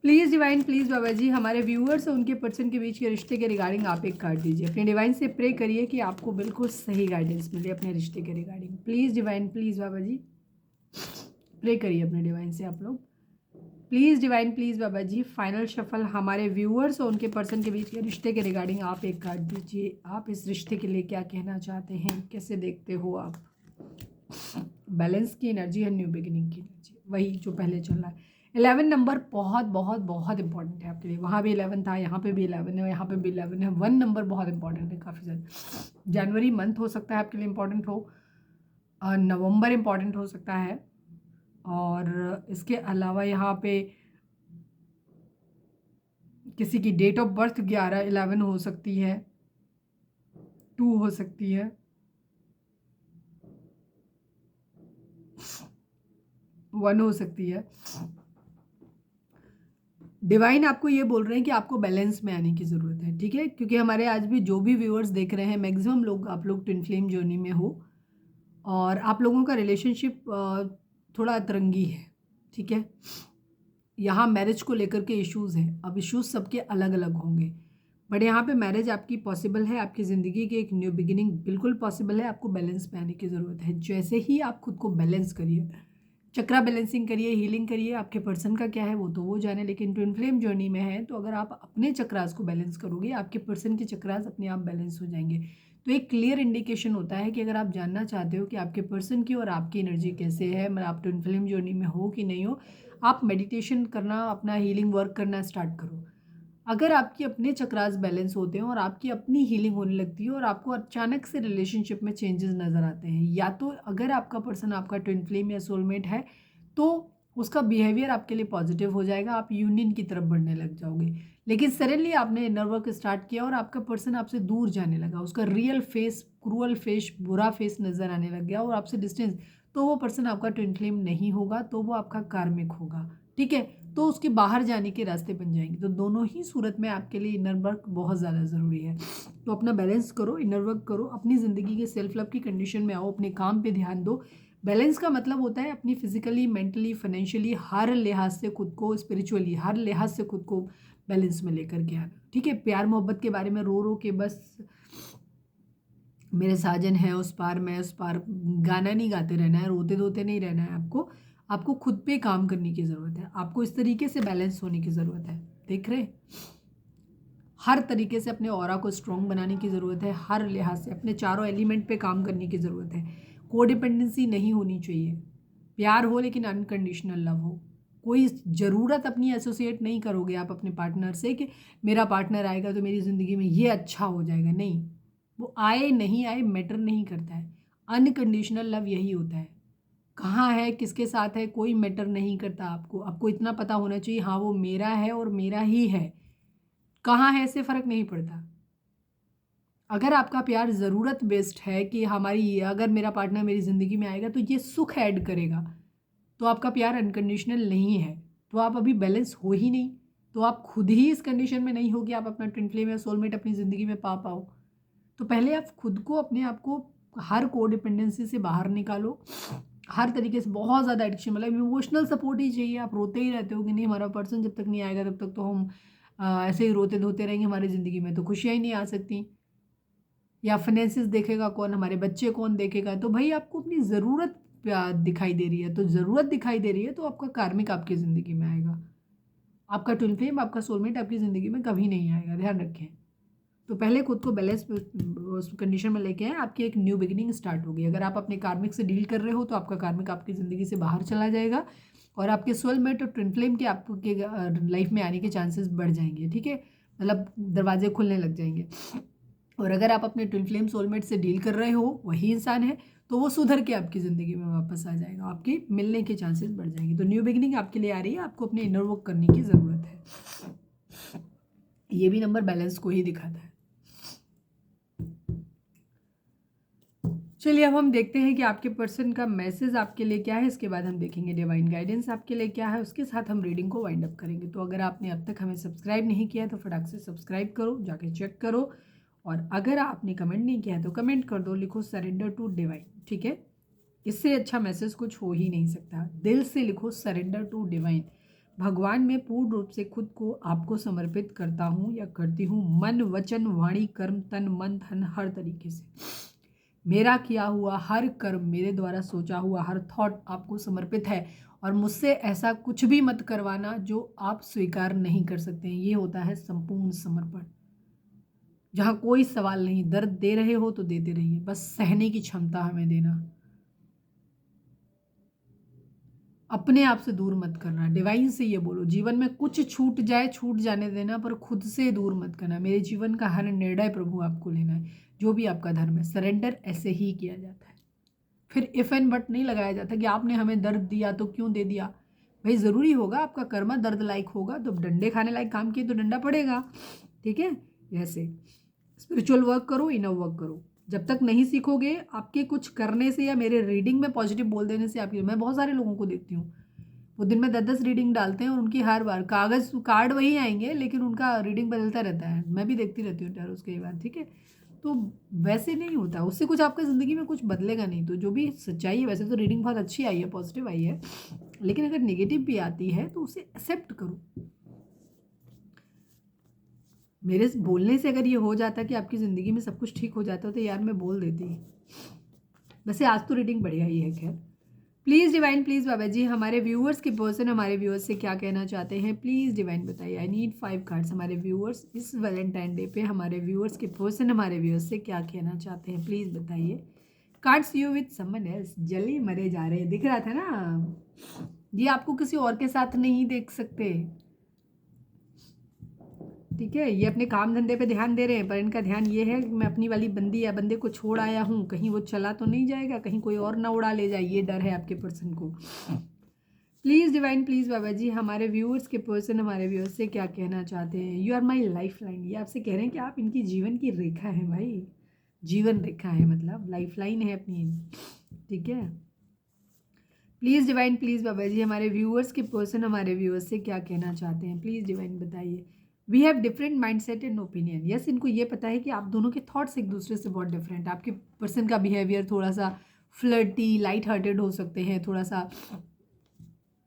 प्लीज़ डिवाइन, प्लीज़ बाबा जी, हमारे व्यूअर्स और उनके पर्सन के बीच के रिश्ते के रिगार्डिंग आप एक कार्ड दीजिए। अपने डिवाइन से प्रे करिए कि आपको बिल्कुल सही गाइडेंस मिले अपने रिश्ते के regarding. Please divine, please Baba ji, pray करिए अपने डिवाइन से आप लोग। Please divine, please Baba ji, final shuffle हमारे व्यूअर्स और उनके पर्सन के बीच के रिश्ते के रिगार्डिंग आप एक कार्ड दीजिए। आप इस रिश्ते के लिए क्या कहना चाहते हैं, कैसे देखते हो आप? बैलेंस की एनर्जी है, न्यू बिगिनिंग की एनर्जी, वही जो पहले चल रहा है। 11 नंबर बहुत बहुत बहुत इंपॉर्टेंट है आपके लिए। वहाँ भी 11 था, यहाँ पे भी 11 है, यहाँ पे भी 11 है। 1 नंबर बहुत इंपॉर्टेंट है काफ़ी ज़्यादा। जनवरी मंथ हो सकता है आपके लिए इंपॉर्टेंट हो, नवंबर इंपॉर्टेंट हो सकता है, और इसके अलावा यहाँ पे किसी की डेट ऑफ बर्थ 11 हो सकती है, 2 हो सकती है, 1 हो सकती है। डिवाइन आपको ये बोल रहे हैं कि आपको बैलेंस में आने की ज़रूरत है, ठीक है? क्योंकि हमारे आज भी जो भी व्यूअर्स देख रहे हैं, मैक्सिमम लोग, आप लोग ट्विन फ्लेम जर्नी में हो और आप लोगों का रिलेशनशिप थोड़ा अतरंगी है, ठीक है? यहाँ मैरिज को लेकर के इश्यूज़ हैं। अब इश्यूज़ सबके अलग अलग होंगे, बट यहाँ पे मैरिज आपकी पॉसिबल है, आपकी ज़िंदगी की एक न्यू बिगिनिंग बिल्कुल पॉसिबल है। आपको बैलेंस में आने की ज़रूरत है। जैसे ही आप खुद को बैलेंस करिए, चक्रा बैलेंसिंग करिए, हीलिंग करिए, आपके पर्सन का क्या है वो तो वो जाने, लेकिन ट्विन फ्लेम जर्नी में है तो अगर आप अपने चक्रास को बैलेंस करोगे, आपके पर्सन के चक्रास अपने आप बैलेंस हो जाएंगे। तो एक क्लियर इंडिकेशन होता है कि अगर आप जानना चाहते हो कि आपके पर्सन की और आपकी एनर्जी कैसे है, मतलब आप ट्विन फ्लेम जर्नी में हो कि नहीं हो, आप मेडिटेशन करना, अपना हीलिंग वर्क करना स्टार्ट करो। अगर आपके अपने चक्रास बैलेंस होते हैं और आपकी अपनी हीलिंग होने लगती है और आपको अचानक से रिलेशनशिप में चेंजेस नज़र आते हैं, या तो अगर आपका पर्सन आपका ट्विन फ्लेम या सोलमेट है तो उसका बिहेवियर आपके लिए पॉजिटिव हो जाएगा, आप यूनियन की तरफ बढ़ने लग जाओगे। लेकिन सडनली आपने इनर वर्क स्टार्ट किया और आपका पर्सन आपसे दूर जाने लगा, उसका रियल फेस, क्रूअल फेस, बुरा फेस नज़र आने लग गया और आपसे डिस्टेंस, तो वो पर्सन आपका ट्विन फ्लेम नहीं होगा, तो वो आपका कार्मिक होगा, ठीक है? तो उसके बाहर जाने के रास्ते बन जाएंगे। तो दोनों ही सूरत में आपके लिए इनर वर्क बहुत ज़्यादा ज़रूरी है। तो अपना बैलेंस करो, इनर वर्क करो, अपनी ज़िंदगी के सेल्फ लव की कंडीशन में आओ, अपने काम पे ध्यान दो। बैलेंस का मतलब होता है अपनी फिजिकली, मेंटली, फाइनेंशियली, हर लिहाज से खुद को, स्पिरिचुअली हर लिहाज से खुद को बैलेंस में लेकर के आना, ठीक है? प्यार मोहब्बत के बारे में रो रो के बस मेरे साजन है उस पार, मैं उस पार, गाना नहीं गाते रहना है, रोते धोते नहीं रहना है आपको। आपको खुद पे काम करने की ज़रूरत है, आपको इस तरीके से बैलेंस होने की ज़रूरत है। देख रहे, हर तरीके से अपने ऑरा को स्ट्रॉन्ग बनाने की ज़रूरत है, हर लिहाज से अपने चारों एलिमेंट पे काम करने की ज़रूरत है। कोडिपेंडेंसी नहीं होनी चाहिए, प्यार हो लेकिन अनकंडीशनल लव हो। कोई ज़रूरत अपनी एसोसिएट नहीं करोगे आप अपने पार्टनर से कि मेरा पार्टनर आएगा तो मेरी ज़िंदगी में ये अच्छा हो जाएगा, नहीं। वो आए नहीं आए मैटर नहीं करता है। अनकंडीशनल लव यही होता है। कहाँ है, किसके साथ है, कोई मैटर नहीं करता आपको। आपको इतना पता होना चाहिए, हाँ वो मेरा है और मेरा ही है। कहाँ है इससे फ़र्क नहीं पड़ता। अगर आपका प्यार ज़रूरत बेस्ड है कि हमारी, अगर मेरा पार्टनर मेरी ज़िंदगी में आएगा तो ये सुख ऐड करेगा, तो आपका प्यार अनकंडीशनल नहीं है, तो आप अभी बैलेंस हो ही नहीं। तो आप खुद ही इस कंडीशन में नहीं हो कि आप अपना ट्विन फ्लेम या सोलमेट अपनी ज़िंदगी में पा पाओ। तो पहले आप खुद को, अपने आप को हर कोडिपेंडेंसी से बाहर निकालो, हर तरीके से। बहुत ज़्यादा एडिक्शन, मतलब इमोशनल सपोर्ट ही चाहिए। आप रोते ही रहते हो कि नहीं हमारा पर्सन जब तक नहीं आएगा तब तक तो हम ऐसे ही रोते धोते रहेंगे, हमारी ज़िंदगी में तो खुशियाँ ही नहीं आ सकती। या फाइनेंसिस देखेगा कौन, हमारे बच्चे कौन देखेगा? तो भाई आपको अपनी ज़रूरत दिखाई दे रही है, तो ज़रूरत दिखाई दे रही है तो आपका कार्मिक आपकी ज़िंदगी में आएगा। आपका ट्विन फ्लेम, आपका सोलमेट आपकी ज़िंदगी में कभी नहीं आएगा, ध्यान रखें। तो पहले खुद को बैलेंस उस कंडीशन में लेके आए, आपकी एक न्यू बिगिनिंग स्टार्ट होगी। अगर आप अपने कार्मिक से डील कर रहे हो तो आपका कार्मिक आपकी ज़िंदगी से बाहर चला जाएगा और आपके सोलमेट और ट्विन फ्लेम के आपके लाइफ में आने के चांसेस बढ़ जाएंगे, ठीक है? मतलब दरवाजे खुलने लग जाएंगे। और अगर आप अपने ट्विन फ्लेम सोलमेट से डील कर रहे हो, वही इंसान है, तो वो सुधर के आपकी ज़िंदगी में वापस आ जाएगा, आपके मिलने के चांसेस बढ़ जाएंगे। तो न्यू बिगिनिंग आपके लिए आ रही है, आपको अपने इनर वर्क करने की ज़रूरत है। ये भी नंबर बैलेंस को ही दिखाता है। चलिए अब हम देखते हैं कि आपके पर्सन का मैसेज आपके लिए क्या है। इसके बाद हम देखेंगे डिवाइन गाइडेंस आपके लिए क्या है, उसके साथ हम रीडिंग को वाइंड अप करेंगे। तो अगर आपने अब तक हमें सब्सक्राइब नहीं किया तो फटाक से सब्सक्राइब करो, जाके चेक करो। और अगर आपने कमेंट नहीं किया तो कमेंट कर दो, लिखो सरेंडर टू डिवाइन, ठीक है? इससे अच्छा मैसेज कुछ हो ही नहीं सकता। दिल से लिखो सरेंडर टू डिवाइन। भगवान में पूर्ण रूप से खुद को आपको समर्पित करता हूँ या करती हूँ, मन वचन वाणी कर्म तन मन धन हर तरीके से। मेरा किया हुआ हर कर्म, मेरे द्वारा सोचा हुआ हर थॉट आपको समर्पित है और मुझसे ऐसा कुछ भी मत करवाना जो आप स्वीकार नहीं कर सकते हैं। ये होता है संपूर्ण समर्पण, जहाँ कोई सवाल नहीं। दर्द दे रहे हो तो देते रहिए, बस सहने की क्षमता हमें देना। अपने आप से दूर मत करना। डिवाइन से ये बोलो, जीवन में कुछ छूट जाए छूट जाने देना, पर खुद से दूर मत करना। मेरे जीवन का हर निर्णय प्रभु आपको लेना है। जो भी आपका धर्म है, सरेंडर ऐसे ही किया जाता है। फिर इफ एंड बट नहीं लगाया जाता कि आपने हमें दर्द दिया तो क्यों दे दिया। भाई ज़रूरी होगा, आपका कर्मा दर्द लायक होगा तो डंडे खाने लायक काम किए तो डंडा पड़ेगा। ठीक है। ऐसे स्पिरिचुअल वर्क करो, इनर वर्क करो। जब तक नहीं सीखोगे, आपके कुछ करने से या मेरे रीडिंग में पॉजिटिव बोल देने से आपकी, मैं बहुत सारे लोगों को देखती हूँ, वो दिन में 10-10 रीडिंग डालते हैं और उनकी हर बार कागज़ कार्ड वही आएंगे, लेकिन उनका रीडिंग बदलता रहता है। मैं भी देखती रहती हूँ टैरोस कई बार। ठीक है। तो वैसे नहीं होता, उससे कुछ आपका ज़िंदगी में कुछ बदलेगा नहीं। तो जो भी सच्चाई है, वैसे तो रीडिंग बहुत अच्छी आई है, पॉजिटिव आई है, लेकिन अगर नेगेटिव भी आती है तो उसे एक्सेप्ट करो। मेरे बोलने से अगर ये हो जाता कि आपकी ज़िंदगी में सब कुछ ठीक हो जाता तो यार मैं बोल देती। वैसे आज तो रीडिंग बढ़िया ही है। खैर, प्लीज़ डिवाइन, प्लीज़ बाबा जी, हमारे व्यूअर्स के पर्सन हमारे व्यूअर्स से क्या कहना चाहते हैं, प्लीज़ डिवाइन बताइए। I need 5 cards. हमारे व्यूअर्स इस वैलेंटाइन डे पे हमारे व्यूअर्स के पर्सन हमारे व्यूअर्स से क्या कहना चाहते हैं, प्लीज़ बताइए। Cards you with someone else, जले मरे जा रहे हैं, दिख रहा था ना। ये आपको किसी और के साथ नहीं देख सकते। ठीक है। ये अपने काम धंधे पे ध्यान दे रहे हैं, पर इनका ध्यान ये है कि मैं अपनी वाली बंदी या बंदे को छोड़ आया हूँ, कहीं वो चला तो नहीं जाएगा, कहीं कोई और ना उड़ा ले जाए। ये डर है आपके पर्सन को। प्लीज़ डिवाइन, प्लीज़ बाबा जी, हमारे व्यूअर्स के पर्सन हमारे व्यूअर्स से क्या कहना चाहते हैं। You are my lifeline. ये आपसे कह रहे हैं कि आप इनकी जीवन की रेखा है भाई। जीवन रेखा है, मतलब लाइफ लाइन है अपनी। ठीक है। प्लीज़ डिवाइन, प्लीज़ बाबा जी, हमारे व्यूअर्स के पर्सन हमारे व्यूअर्स से क्या कहना चाहते हैं, प्लीज़ डिवाइन बताइए। We have different mindset and opinion. Yes, इनको ये पता है कि आप दोनों के थॉट्स एक दूसरे से बहुत डिफरेंट। आपके पर्सन का बिहेवियर थोड़ा सा फ्लर्टी, लाइट हार्टेड हो सकते हैं, थोड़ा सा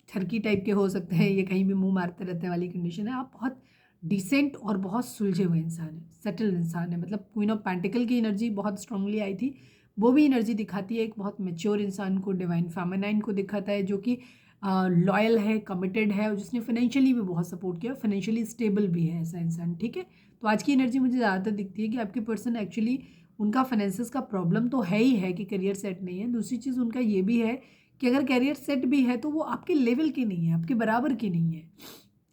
ठरकी टाइप के हो सकते हैं, ये कहीं भी मुंह मारते रहने वाली कंडीशन है। आप बहुत डिसेंट और बहुत सुलझे हुए इंसान हैं, सेटल इंसान है। मतलब क्वीन ऑफ पेंटिकल की एनर्जी बहुत स्ट्रांगली आई थी, वो भी एनर्जी दिखाती है एक बहुत मेच्योर इंसान को। डिवाइन फेमिनाइन को दिखाता है जो कि लॉयल है, कमिटेड है, और जिसने फाइनेंशियली भी बहुत सपोर्ट किया, फाइनेंशियली स्टेबल भी है ऐसा इंसान। ठीक है। तो आज की एनर्जी मुझे ज़्यादातर दिखती है कि आपके पर्सन एक्चुअली, उनका फाइनेंसिस का प्रॉब्लम तो है ही है कि करियर सेट नहीं है। दूसरी चीज़ उनका ये भी है कि अगर करियर सेट भी है तो वो आपके लेवल की नहीं है, आपके बराबर की नहीं है।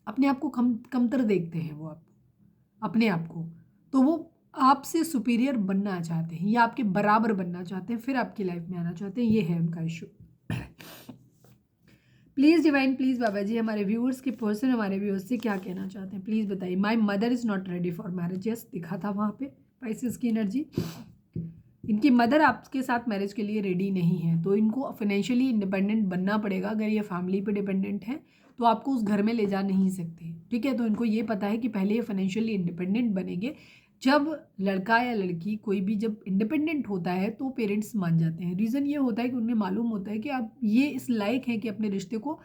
अपने आप को कमतर देखते हैं वो, आप अपने आप को, तो वो आपसे सुपीरियर बनना चाहते हैं या आपके बराबर बनना चाहते हैं, फिर आपकी लाइफ में आना चाहते हैं। ये है उनका इशू। प्लीज़ डिवाइन, प्लीज़ बाबा जी, हमारे व्यूअर्स के पर्सन हमारे व्यूअर्स से क्या कहना चाहते हैं, प्लीज़ बताइए। My mother is not ready for marriage. Yes, दिखा था वहाँ पे स्पाइसेस की एनर्जी। इनकी मदर आपके साथ मैरिज के लिए रेडी नहीं है, तो इनको फाइनेंशियली इंडिपेंडेंट बनना पड़ेगा। अगर ये फैमिली पे डिपेंडेंट है तो आपको उस घर में ले जा नहीं सकते। ठीक है। तो इनको ये पता है कि पहले ये फाइनेंशियली इंडिपेंडेंट बनेंगे। जब लड़का या लड़की कोई भी जब इंडिपेंडेंट होता है तो पेरेंट्स मान जाते हैं। रीज़न ये होता है कि उन्हें मालूम होता है कि आप ये इस लायक हैं कि अपने रिश्ते को,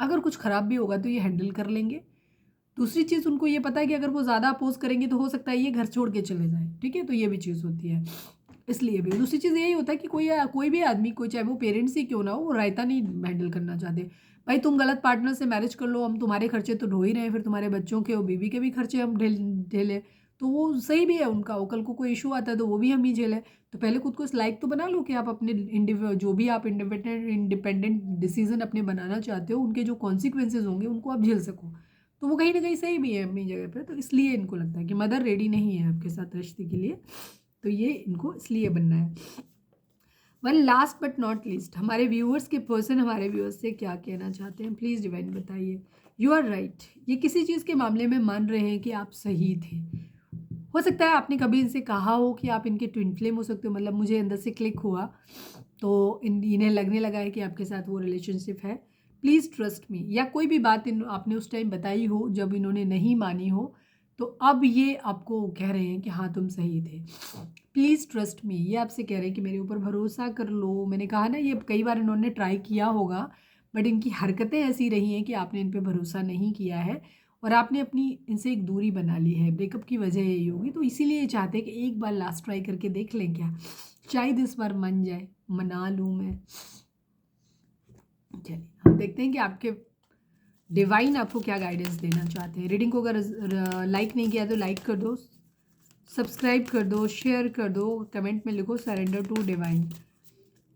अगर कुछ ख़राब भी होगा तो ये हैंडल कर लेंगे। दूसरी चीज़, उनको ये पता है कि अगर वो ज़्यादा अपोज करेंगे तो हो सकता है ये घर छोड़ के चले जाएँ। ठीक है। तो ये भी चीज़ होती है, इसलिए भी। दूसरी चीज़ यही होता है कि कोई भी आदमी, कोई चाहे वो पेरेंट्स ही क्यों ना हो, वो रायता नहीं हैंडल करना चाहते। भाई तुम गलत पार्टनर से मैरिज कर लो, हम तुम्हारे खर्चे तो ढो ही रहे हैं, फिर तुम्हारे बच्चों के और बीवी के भी खर्चे हम ढेले। तो वो सही भी है उनका, वो कल को कोई इशू आता है तो वो भी हम ही झेलें। तो पहले खुद को इस लायक तो बना लो कि आप अपने जो भी आप इंडिपेंडेंट डिसीजन अपने बनाना चाहते हो, उनके जो कॉन्सिक्वेंसेज होंगे उनको आप झेल सको। तो वो कहीं ना कहीं सही भी है अपनी जगह पे। तो इसलिए इनको लगता है कि मदर रेडी नहीं है आपके साथ रिश्ते के लिए, तो ये इनको इसलिए बनना है। One last but not least, हमारे व्यूअर्स के पर्सन हमारे व्यूअर्स से क्या कहना चाहते हैं, प्लीज़ डिवाइन बताइए। You are right. ये किसी चीज़ के मामले में मान रहे हैं कि आप सही थे। हो सकता है आपने कभी इनसे कहा हो कि आप इनके ट्विन फ्लेम हो सकते हो, मतलब मुझे अंदर से क्लिक हुआ तो इन्हें लगने लगा है कि आपके साथ वो रिलेशनशिप है। प्लीज़ ट्रस्ट मी, या कोई भी बात आपने उस टाइम बताई हो जब इन्होंने नहीं मानी हो, तो अब ये आपको कह रहे हैं कि हाँ तुम सही थे। प्लीज़ ट्रस्ट मी, ये आपसे कह रहे हैं कि मेरे ऊपर भरोसा कर लो। मैंने कहा ना, ये कई बार इन्होंने ट्राई किया होगा, बट इनकी हरकतें ऐसी रही हैं कि आपने इन पे भरोसा नहीं किया है और आपने अपनी इनसे एक दूरी बना ली है। ब्रेकअप की वजह यही होगी, तो इसीलिए ये चाहते हैं कि एक बार लास्ट ट्राई करके देख लें क्या, शायद इस बार मन जाए, मना लूँ मैं। चलिए हम देखते हैं कि आपके डिवाइन आपको क्या गाइडेंस देना चाहते हैं। रीडिंग को अगर लाइक नहीं किया तो लाइक कर दो, सब्सक्राइब कर दो, शेयर कर दो, कमेंट में लिखो surrender to divine.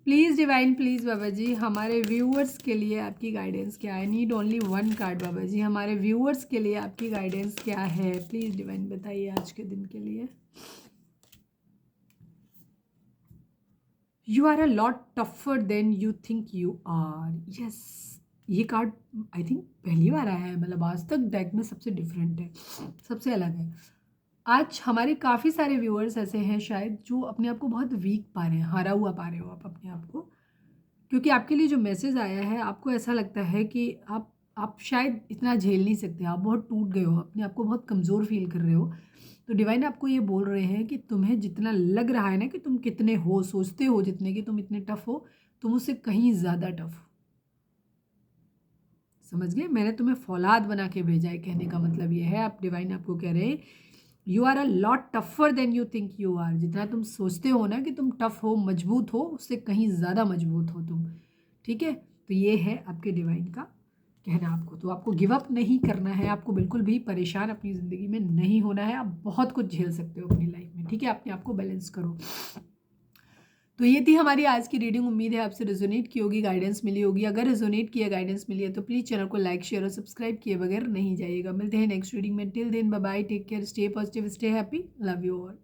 Please divine, please बाबा जी, हमारे व्यूअर्स के लिए आपकी गाइडेंस क्या है। नीड ओनली वन कार्ड बाबा जी, हमारे व्यूअर्स के लिए आपकी गाइडेंस क्या है। प्लीज़ डिवाइन बताइए आज के दिन के लिए। You are a lot tougher than you think you are. Yes, ये कार्ड आई थिंक पहली बार आया है, मतलब आज तक डेक में सबसे डिफरेंट है, सबसे अलग है। आज हमारे काफ़ी सारे व्यूअर्स ऐसे हैं शायद जो अपने आप को बहुत वीक पा रहे हैं, हारा हुआ पा रहे हो आप अपने आप को, क्योंकि आपके लिए जो मैसेज आया है आपको ऐसा लगता है कि आप शायद इतना झेल नहीं सकते, आप बहुत टूट गए हो, अपने आप को बहुत कमज़ोर फील कर रहे हो। तो डिवाइन आपको ये बोल रहे हैं कि तुम्हें जितना लग रहा है ना कि तुम कितने हो, सोचते हो जितने कि तुम इतने टफ हो, तुम उससे कहीं ज़्यादा टफ हो। समझ गए, मैंने तुम्हें फौलाद बना के भेजा है, कहने का मतलब ये है, आप डिवाइन आपको कह रहे हैं you are a lot tougher than you think you are. जितना तुम सोचते हो ना कि तुम टफ हो, मजबूत हो, उससे कहीं ज़्यादा मजबूत हो तुम। ठीक है, तो ये है आपके डिवाइन का कहना आपको। तो आपको गिव अप नहीं करना है, आपको बिल्कुल भी परेशान अपनी ज़िंदगी में नहीं होना है, आप बहुत कुछ झेल सकते हो अपनी लाइफ में। ठीक है, अपने आप को बैलेंस करो। तो ये थी हमारी आज की रीडिंग। उम्मीद है आपसे रेजोनेट की होगी, गाइडेंस मिली होगी। अगर रेजोनेट किया, गाइडेंस मिली है तो प्लीज़ चैनल को लाइक, शेयर और सब्सक्राइब किए बगैर नहीं जाइएगा। मिलते हैं नेक्स्ट रीडिंग में। Till then bye bye, take care, stay positive, stay happy, love you all.